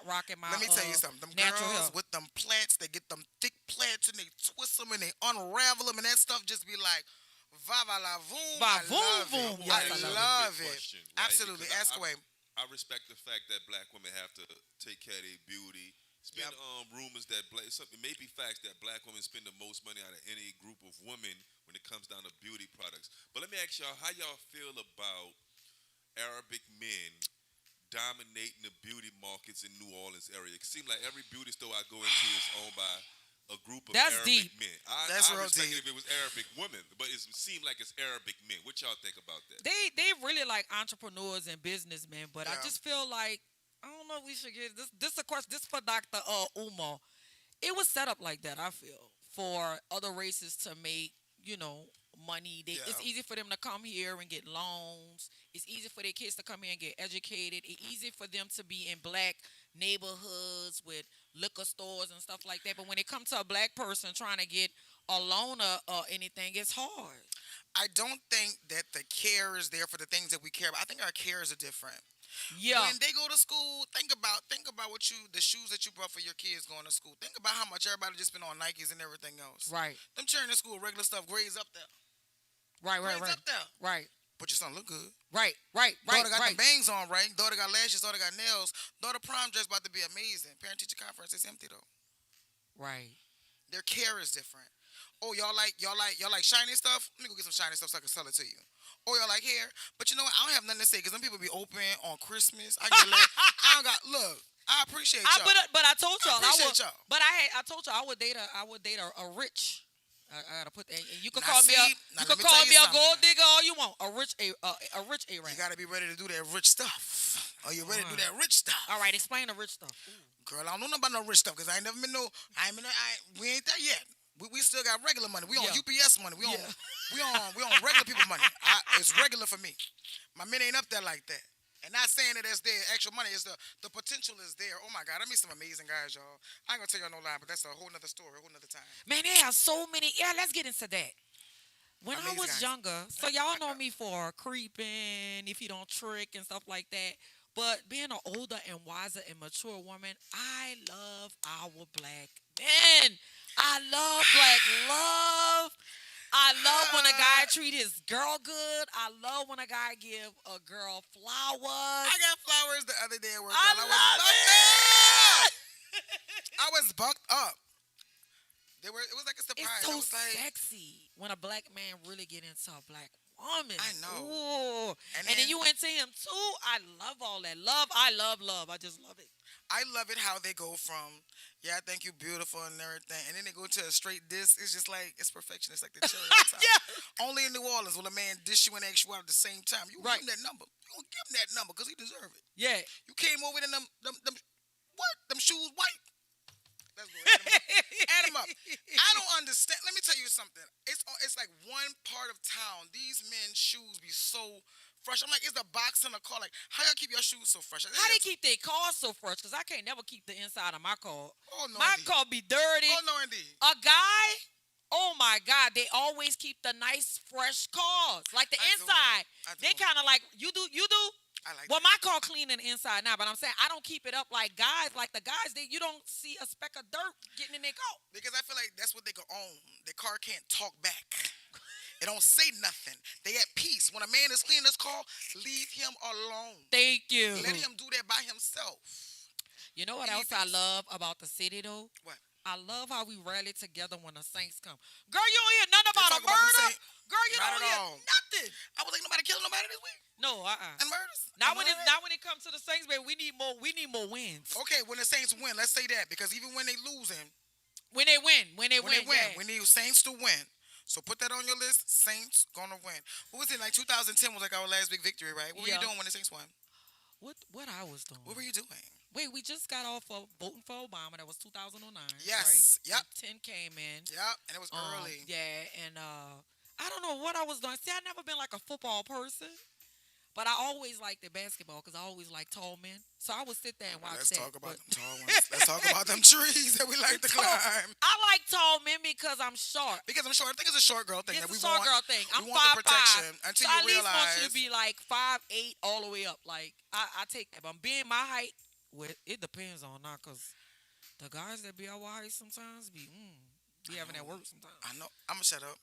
rocking my. Let me tell you something. Them natural girls hair. with them plaits, they get them thick plaits and they twist them and they unravel them and that stuff just be like, va va la voom. Va I voom love voom. it. Yes, I I love it. love Big it. question, right? Absolutely. Because Ask away. I respect the fact that black women have to take care of their beauty. It's been Yep. rumors that something may be facts that black women spend the most money out of any group of women when it comes down to beauty products. But let me ask y'all, how y'all feel about Arabic men dominating the beauty markets in New Orleans area? It seems like every beauty store I go into is owned by a group of That's Arabic deep. men. That's I real respect it deep. if it was Arabic women, but it seemed like it's Arabic men. What y'all think about that? They really like entrepreneurs and businessmen, but I Yeah. just feel like I don't know. We should get this. This of course. This for Doctor Umar. It was set up like that. I feel for other races to make money. It's Yeah. easy for them to come here and get loans. It's easy for their kids to come here and get educated. It's easy for them to be in black neighborhoods with liquor stores and stuff like that. But when it comes to a black person trying to get a loan or anything, it's hard. I don't think that the care is there for the things that we care about. I think our cares are different. Yeah. When they go to school, think about what you the shoes that you brought for your kids going to school. Think about how much everybody just spent on Nikes and everything else. Right. Them cheering in school, regular stuff, grades up there. Right. Right. Grades Right. up there. Right. But your son look good. Right. Right. Right. Daughter got Right. the bangs on right. Daughter got lashes. Daughter got nails. Daughter prom dress about to be amazing. Parent teacher conference is empty though. Right. Their care is different. Oh, y'all like shiny stuff? Let me go get some shiny stuff so I can sell it to you. Oh, y'all like hair? But you know what? I don't have nothing to say because some people be open on Christmas. I don't got look. I appreciate y'all. But I told y'all I appreciate would. y'all. But I told y'all I would date a rich. I gotta put that. And you can Now call me see, a now you let can me call tell me you a gold something. digger all you want. A rich You A-Rap. gotta be ready to do that rich stuff. Are you ready to do that rich stuff? All right, explain the rich stuff. Girl, I don't know nothing about no rich stuff because I ain't never been no. We ain't there yet. We still got regular money. We on Yeah. UPS money. We on Yeah. we on regular people money. It's regular for me. My men ain't up there like that. And not saying that it's their actual money. It's the potential is there. Oh my God, I meet some amazing guys, y'all. I ain't gonna tell y'all no lie, but that's a whole nother story, a whole nother time. Man, they have so many. Yeah, let's get into that. When I Amazing was guys. younger, so y'all know me for creeping, if you don't trick and stuff like that. But being an older and wiser and mature woman, I love our black men. I love black love. I love when a guy treat his girl good. I love when a guy give a girl flowers. I got flowers the other day at work. I y'all. love bucked it. up. I was bucked up. It was like a surprise. It's so I was like, sexy when a black man really get into a black woman. I know. Ooh. And And then then- you into him too. I love all that. I love love. I just love it. I love it how they go from, yeah, I think you beautiful and everything, and then they go to a straight diss. It's just like, it's perfection. It's like the cherry on top. Yeah. Only in New Orleans will a man dish you and ask you out at the same time. You Right. give him that number. You gonna give him that number because he deserve it. Yeah. You came over in them what? Them shoes white. Let's go. Add 'em up. Add 'em up. I don't understand. Let me tell you something. It's like one part of town. These men's shoes be so fresh. I'm like, is the box in the car? Like, how y'all keep your shoes so fresh? How they keep their cars so fresh? Because I can't never keep the inside of my car. Oh, no, My indeed. car be dirty. Oh no, indeed. A guy, oh my God, they always keep the nice, fresh cars. Like the I do. inside. I do. They kind of like, you do? I like Well, that. my car clean in the inside now, but I'm saying I don't keep it up like guys. Like the guys, you don't see a speck of dirt getting in their car. Because I feel like that's what they can own. The car can't talk back. It don't say nothing. They at peace. When a man is cleaning his car, leave him alone. Thank you. Let him do that by himself. You know what Any else I piece. love about the city though? What? I love how we rally together when the Saints come. Girl, you don't hear nothing about a talk about them murder. Saints. Girl, you Not don't at hear all. nothing. I was like, nobody killing nobody this week. No, And murders. Not And when murder? it comes to the Saints, baby. We need more wins. Okay, when the Saints win, let's say that because even when they losing, When they win, when they win, yeah. we need Saints to win. So put that on your list. Saints gonna win. What was it like? 2010 was like our last big victory, right? What were Yeah. you doing when the Saints won? What I was doing? What were you doing? Wait, we just got off of voting for Obama. That was 2009. Yes, Right? yep. And 10 came in. Yeah, and it was early. Yeah, and I don't know what I was doing. See, I never been like a football person, but I always liked the basketball because I always liked tall men. So I would sit there and watch Let's that. talk about but- them tall ones. Let's talk about them trees that we like to Tall- climb. I like tall men because I'm short. Because I'm short. I think it's a short girl thing It's that we a short want. girl thing. I'm we want 5'5". the protection until So you I at least want realize. you to be like 5'8" all the way up. Like I take that. But being my height, it depends on now because the guys that be our height sometimes be having that work sometimes. I know. I'm gonna shut up.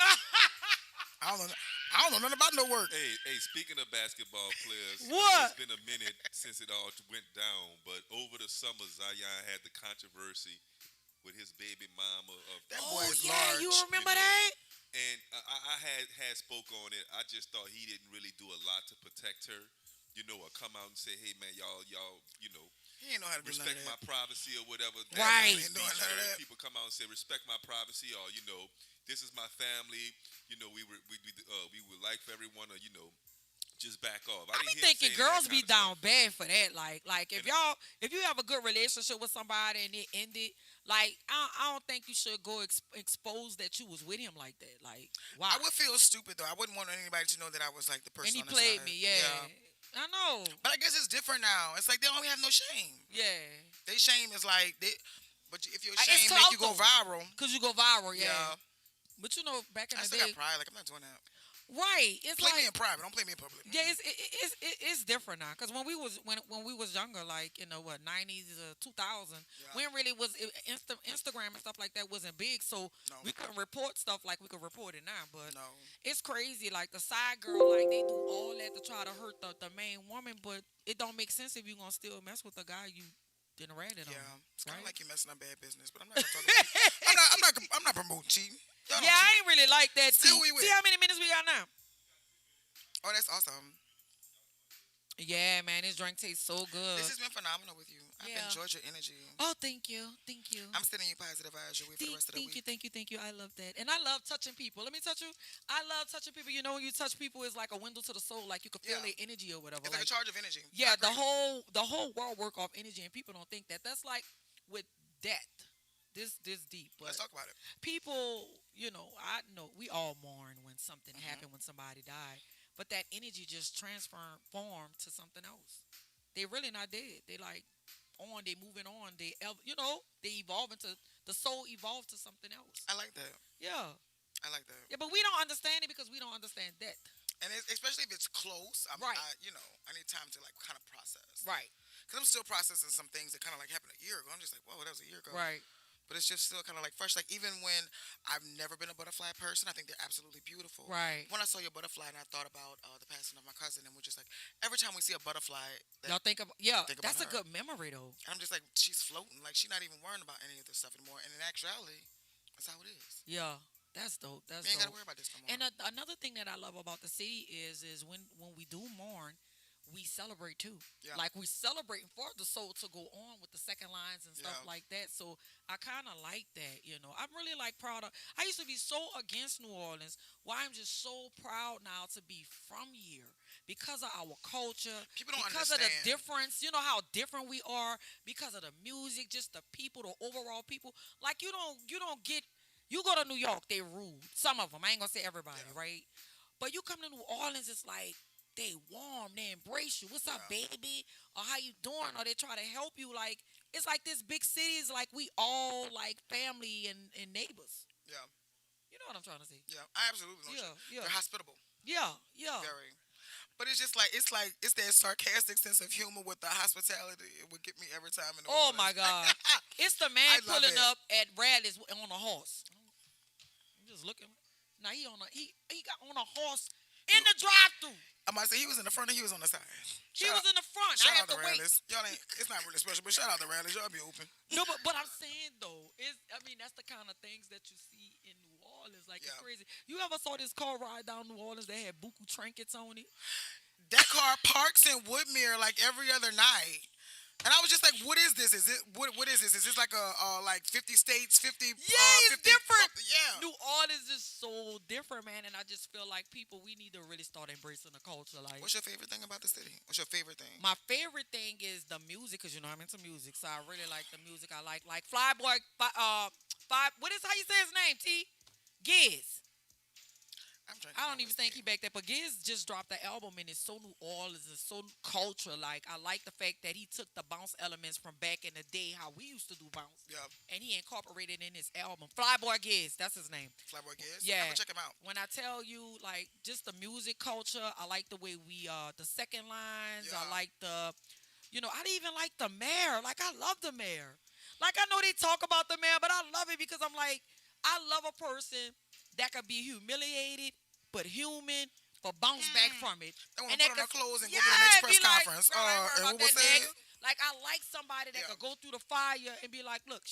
I don't know. I don't know nothing about no work. Hey, speaking of basketball players, I know What? it's been a minute since it all went down, but over the summer, Zion had the controversy with his baby mama of That boy Oh is yeah, you large. you remember know, that? and I had spoke on it. I just thought he didn't really do a lot to protect her, or come out and say, hey man, y'all, He ain't know how to do none of respect my that. privacy or whatever. That That man Right. ain't doing speech, none you of heard that. people come out and say, respect my privacy, or this is my family. We would like for everyone to just back off. I I didn't be hear him say thinking any of that girls be kind of stuff. down bad for that. Like And if you have a good relationship with somebody and it ended, like I don't think you should go expose that you was with him like that. Like why? I would feel stupid though. I wouldn't want anybody to know that I was like the And person he on the played side. me. Yeah, I know. But I guess it's different now. It's like they don't have no shame. Yeah, They shame is like they. But if your It's shame make clout you go though, viral, cause you go viral. Yeah, yeah, but you know back in I the still day, got pride. Like I'm not doing that. right? It's Play me like in private. Don't play me in public. yeah, it's different now. Cause when we was younger, like what 90s, 2000, Yeah. when really was Instagram and stuff like that wasn't big, so No, we couldn't report stuff like we could report it now. But no. it's crazy, like the side girl, like they do all that to try to hurt the main woman, but it don't make sense if you gonna still mess with the guy you didn't ratted Yeah, on, it's kind of right? like you're messing up bad business. But I'm not gonna talk about cheating. I'm not promoting cheating. Y'all Yeah, don't I cheat. ain't really like that. Still See, we with. see how many minutes we got now? Oh, that's awesome. Yeah, man, this drink tastes so good. This has been phenomenal with you. I've Yeah. enjoyed your energy. Oh, thank you, thank you. I'm sending you positive vibes your way for the rest of the Thank you, week. thank you, thank you. I love that, and I love touching people. Let me touch you. I love touching people. You know, when you touch people, it's like a window to the soul. Like you can feel Yeah. their energy or whatever. It's like a charge of energy. Yeah, I agree. the whole world work off energy, and people don't think that. That's like with death. This deep, but Let's talk about it. people, I know we all mourn when something happened, when somebody died, but that energy just transformed to something else. They really not dead. They like they moving on. They evolve into the soul evolved to something else. I like that. Yeah, I like that. yeah, but we don't understand it because we don't understand death. And especially if it's close, Right. I need time to like kind of process. Right, Because I'm still processing some things that kind of like happened a year ago. I'm just like, whoa, that was a year ago. right. But it's just still kind of like fresh. Like even when I've never been a butterfly person, I think they're absolutely beautiful. Right. When I saw your butterfly and I thought about the passing of my cousin, and we're just like, every time we see a butterfly, Y'all think of yeah. think about That's a her. good memory though. I'm just like, she's floating. Like she's not even worrying about any of this stuff anymore. And in actuality, that's how it is. Yeah, that's dope. That's You ain't got to dope. worry about this no more. And another thing that I love about the city is when we do mourn, we celebrate too. Yeah. Like we celebrating for the soul to go on with the second lines and stuff Yeah. like that. So I kind of like that. I'm really like proud of. I used to be so against New Orleans. Why I'm just so proud now to be from here because of our culture, People don't because of the understand. difference. You know how different we are because of the music, just the people, the overall people. Like you don't get. You go to New York, they rude. Some of them. I ain't gonna say everybody, Yeah. right? But you come to New Orleans, it's like they warm, they embrace you. What's up, Yeah. baby? Or how you doing? Or they try to help you. Like it's like this big city is like we all like family and neighbors. Yeah. You know what I'm trying to say? Yeah. I absolutely know. Yeah, yeah. They're hospitable. Yeah, yeah. Very. But it's just like it's that sarcastic sense of humor with the hospitality. It would get me every time in the Oh my God. It's the man I love pulling it. up at Radley's on a horse. I'm just looking. Now he got on a horse in the drive-through. I might say he was in the front or he was on the side. He was in the front. Shout I out have to the wait. Rallies. Y'all ain't. It's not really special, but shout out the Rallies. Y'all be open. No, but I'm saying though, that's the kind of things that you see in New Orleans. Like it's Yeah. crazy. You ever saw this car ride down New Orleans that had buku trinkets on it? That car parks in Woodmere like every other night. And I was just like, what is this? Is it what is this? Is this like a like 50 states, 50 Yeah, it's 50 different. Yeah. New Orleans is so different, man, and I just feel like we need to really start embracing the culture. Like, What's your favorite thing about the city? What's your favorite thing? my favorite thing is the music, cause I'm into music, so I really like the music. I like Flyboy, Five. What is how you say his name? T. Giz. I'm trying. I don't even think he back there, but Giz just dropped the album and it's so New Orleans, it's so culture. Like I like the fact that he took the bounce elements from back in the day, how we used to do bounce, Yeah. and he incorporated in his album. Flyboy Giz, that's his name. Flyboy Giz. Yeah. I'm gonna check him out. When I tell you, like, just the music culture, I like the way we the second lines. Yeah. I like I even like the mayor. Like I love the mayor. Like I know they talk about the mayor, but I love it because I'm like, I love a person that could be humiliated but human, for bounce back from it. They want And to they put on their could, clothes and go yeah, to the next be press like, conference. girl, I ain't worried And about who was that saying? next. Like I like somebody that Yeah. could go through the fire and be like, look,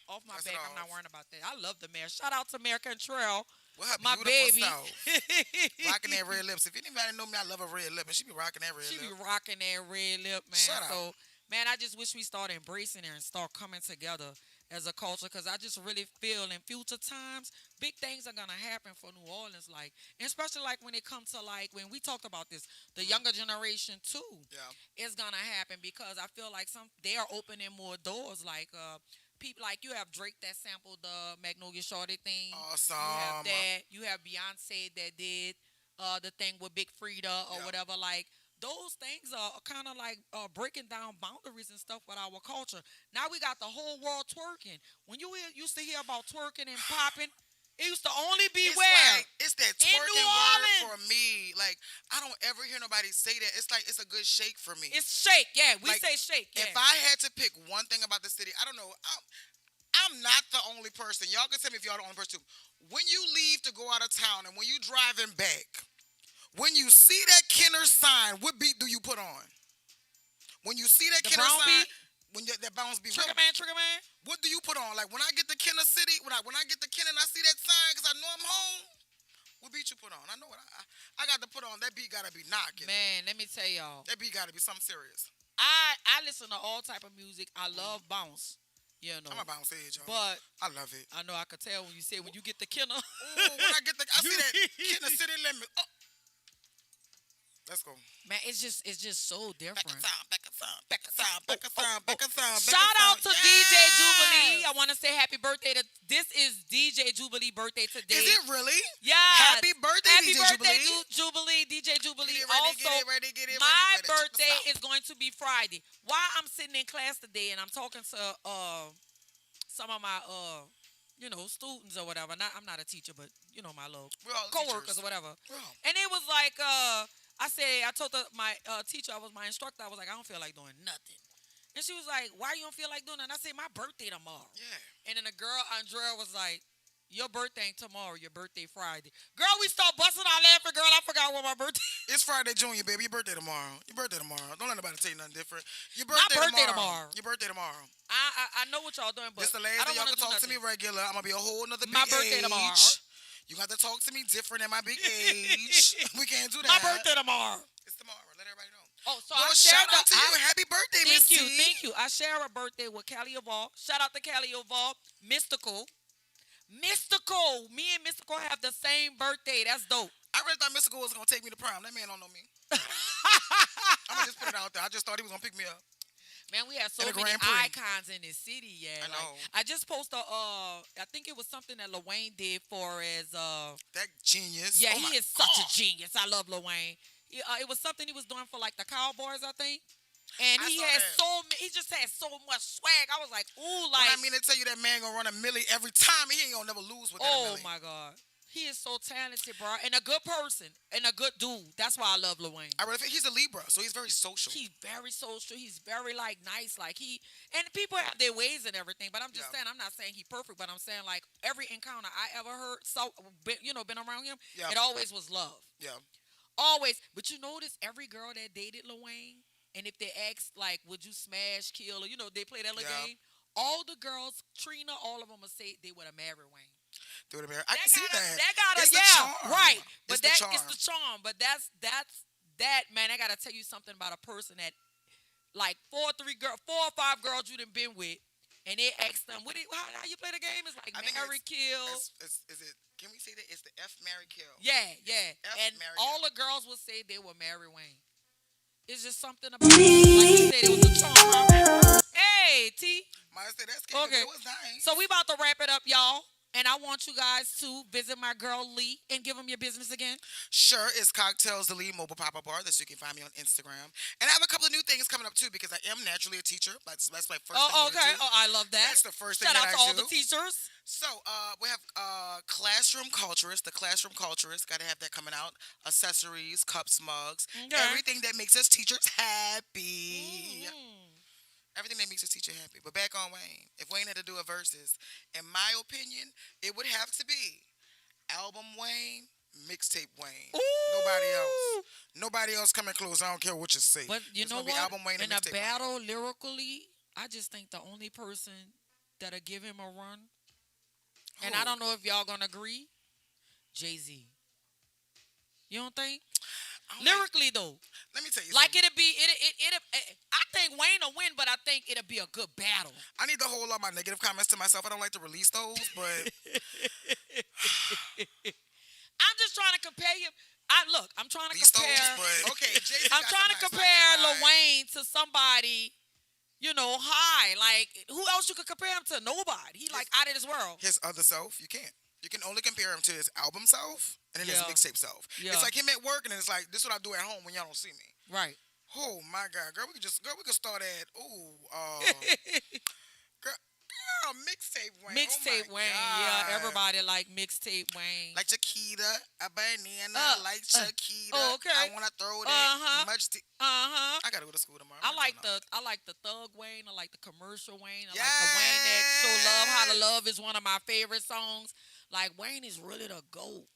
off my That's it back. I'm not off. worrying about that. I love the mayor. Shout out to Mayor Cantrell, With her my beautiful baby. self. Rocking that red lips. If anybody know me, I love a red lip, and she be rocking that red She be lip. rocking that red lip, man. Shut up. So, man, I just wish we start embracing it and start coming together as a culture because I just really feel in future times, big things are gonna happen for New Orleans, like, and especially like when it comes to like when we talked about this, the younger generation too, Yeah. is gonna happen because I feel like they are opening more doors, like people like you have Drake that sampled the Magnolia Shorty thing. Awesome. You have that. You have Beyonce that did the thing with Big Frida or Yeah. whatever. Like those things are kind of like breaking down boundaries and stuff with our culture. Now we got the whole world twerking. When you used to hear about twerking and popping, it used to only be It's where like it's that in New twerking word for Orleans. me. Like I don't ever hear nobody say that. It's like it's a good shake for me. It's shake. Yeah, we Like, say shake. Yeah. If I had to pick one thing about the city, I don't know. I'm not the only person. Y'all can tell me if y'all the only person too. When you leave to go out of town and when you driving back, when you see that Kenner sign, what beat do you put on? When you see that The Kenner brown sign, beat? when that bounce beat, Trigger man, trigger man. what do you put on? Like when I get to Kenner City, when I get to Kenner and I see that sign because I know I'm home, what beat you put on? I know what I got to put on. That beat got to be knocking. Man, let me tell y'all. That beat got to be something serious. I listen to all type of music. I love bounce. You know. I'm a bounce age, y'all. But I love it. I know I could tell when you say when you get the Kenner. Ooh, when I get the, I see that Kenner City limit. Oh. Let's go. Man, it's just so different. Back a sound. Shout out to DJ Jubilee. I want to say happy birthday to this is DJ Jubilee birthday today. Is it really? Yeah. Happy birthday, Happy DJ birthday, Jubilee. DJ Jubilee. Get it ready, Also, get it ready, get it my ready. Check this birthday out. is going to be Friday. While I'm sitting in class today and I'm talking to some of my students or whatever. I'm not a teacher, but my little We're all coworkers teachers. or whatever. We're all- And it was like I told my teacher, I was my instructor, I was like, I don't feel like doing nothing. And she was like, why you don't feel like doing that? And I said, my birthday tomorrow. Yeah. And then the girl, Andrea, was like, your birthday ain't tomorrow, your birthday Friday. Girl, we start busting our laughing, girl. I forgot what my birthday It's Friday, Junior, baby. Your birthday tomorrow. Your birthday tomorrow. Don't let nobody tell you nothing different. Your My birthday, birthday tomorrow. tomorrow. Your birthday tomorrow. I know what y'all doing, but This the I last don't day y'all want can to do talk to me nothing. regular. I'm going to be a whole nother big My birthday age. tomorrow. You got to talk to me different than my big age. We can't do that. My birthday tomorrow. It's tomorrow. Let everybody know. Oh, so Well, I shout shared out to you. Happy birthday, Miss T. Thank you. I share a birthday with Callie Oval. Shout out to Callie Oval. Mystical. Me and Mystical have the same birthday. That's dope. I really thought Mystical was going to take me to prom. That man don't know me. I'm going to just put it out there. I just thought he was going to pick me up. Man, we have so And the many Grand Prix. icons in this city, yeah. I know. Like, I just posted I think it was something that Lil Wayne did for as That genius. yeah, Oh my he is such a God. genius. I love Lil Wayne. It was something he was doing for like the Cowboys, I think. And I he saw had that. he just had so much swag. I was like, ooh, When like I mean to tell you that man going to run a milli every time. He ain't going to never lose with that oh milli. my God. He is so talented, bro. And a good person. And a good dude. That's why I love Lil Wayne. I really think he's a Libra, so he's very social. He's very social. He's very like nice. Like and people have their ways and everything. But I'm just Yeah. saying, I'm not saying he perfect, but I'm saying like every encounter I ever heard, been around him, Yeah. it always was love. Yeah. Always. But you notice every girl that dated Lil Wayne, and if they asked like, would you smash, kill, or they play that little Yeah. game, all the girls, Trina, all of them would say they would have married Wayne. I can see that. That gotta, It's the yeah, charm. right. But It's the it's the charm. But that's that man. I gotta tell you something about a person that like 4 or 5 girls you done been with, and they ask them, how you play the game? It's like I think marry, kill. Is it? Can we say that it's the F Mary Kill? Yeah. F, And marry, all kill. the girls would say they would marry Wayne. It's just something about it. Like you said, it was a charm. Hey, T. Might say that's scary, Okay. but it was nice. So we about to wrap it up, y'all. And I want you guys to visit my girl Lee and give them your business again. Sure, it's Cocktails the Lead Mobile Pop-Up Bar. That's you can find me on Instagram. And I have a couple of new things coming up too because I am naturally a teacher. That's my first thing. Oh, that okay. I do. Oh, I love that. That's the first thing Shout that out to I all do. the teachers. So, we have Classroom Culturist, the Classroom Culturist. Got to have that coming out. Accessories, cups, mugs, Okay. everything that makes us teachers happy. Everything that makes a teacher happy. But back on Wayne. If Wayne had to do a versus, in my opinion, it would have to be Album Wayne Mixtape Wayne. Nobody Ooh. else. Nobody else coming close. I don't care what you say. But you It's know gonna be what? album Wayne In and a mixtape Wayne. battle lyrically, I just think the only person that'll give him a run, and I Who? don't know if y'all gonna agree, Jay-Z. You don't think? I don't like- Lyrically though, let me tell you like something. it'll be I think Wayne will win, but I think it'll be a good battle. I need to hold all my negative comments to myself. I don't like to release those, but I'm just trying to compare you. I'm trying to these those. compare. But okay, Jay-Z I'm got trying to some nice, I compare can't Lil lie. Wayne to somebody, high. Like who else you could compare him to? Nobody. He like out of this world. His other self, you can't. You can only compare him to his album self and then his Yeah. mixtape self. Yeah. It's like him at work, and then it's like this is what I do at home when y'all don't see me. Right. Oh my God, girl, we could start at girl, mixtape Wayne. Mixtape Oh my Wayne. God. Yeah, everybody like mixtape Wayne. Like Chiquita, a banana, like Chiquita. Oh, okay. I wanna throw that much. I gotta go to school tomorrow. I like the Thug Wayne. I like the commercial Wayne. I like the Wayne that show love how to love is one of my favorite songs. Like Wayne is really the GOAT.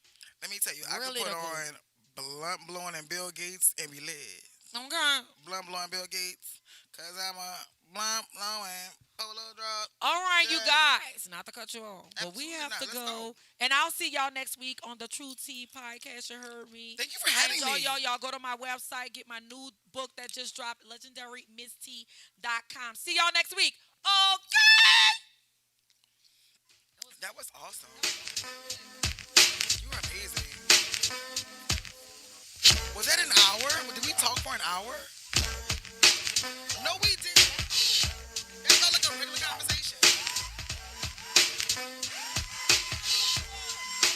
Let me tell you, Really I could the put goat. on blunt blowing and Bill Gates and be lit. Okay. Blunt blowing Bill Gates, cause I'm a blunt blowing polo drop. All right, you Yeah. guys. Not to cut you off, but we Absolutely have not. to Let's go. go. And I'll see y'all next week on the True Tea podcast. You heard me. Thank you for I having enjoy me. y'all. Y'all go to my website, get my new book that just dropped, legendarymisstea.com. See y'all next week. Okay. That was awesome. You were amazing. Was that an hour? Did we talk for an hour?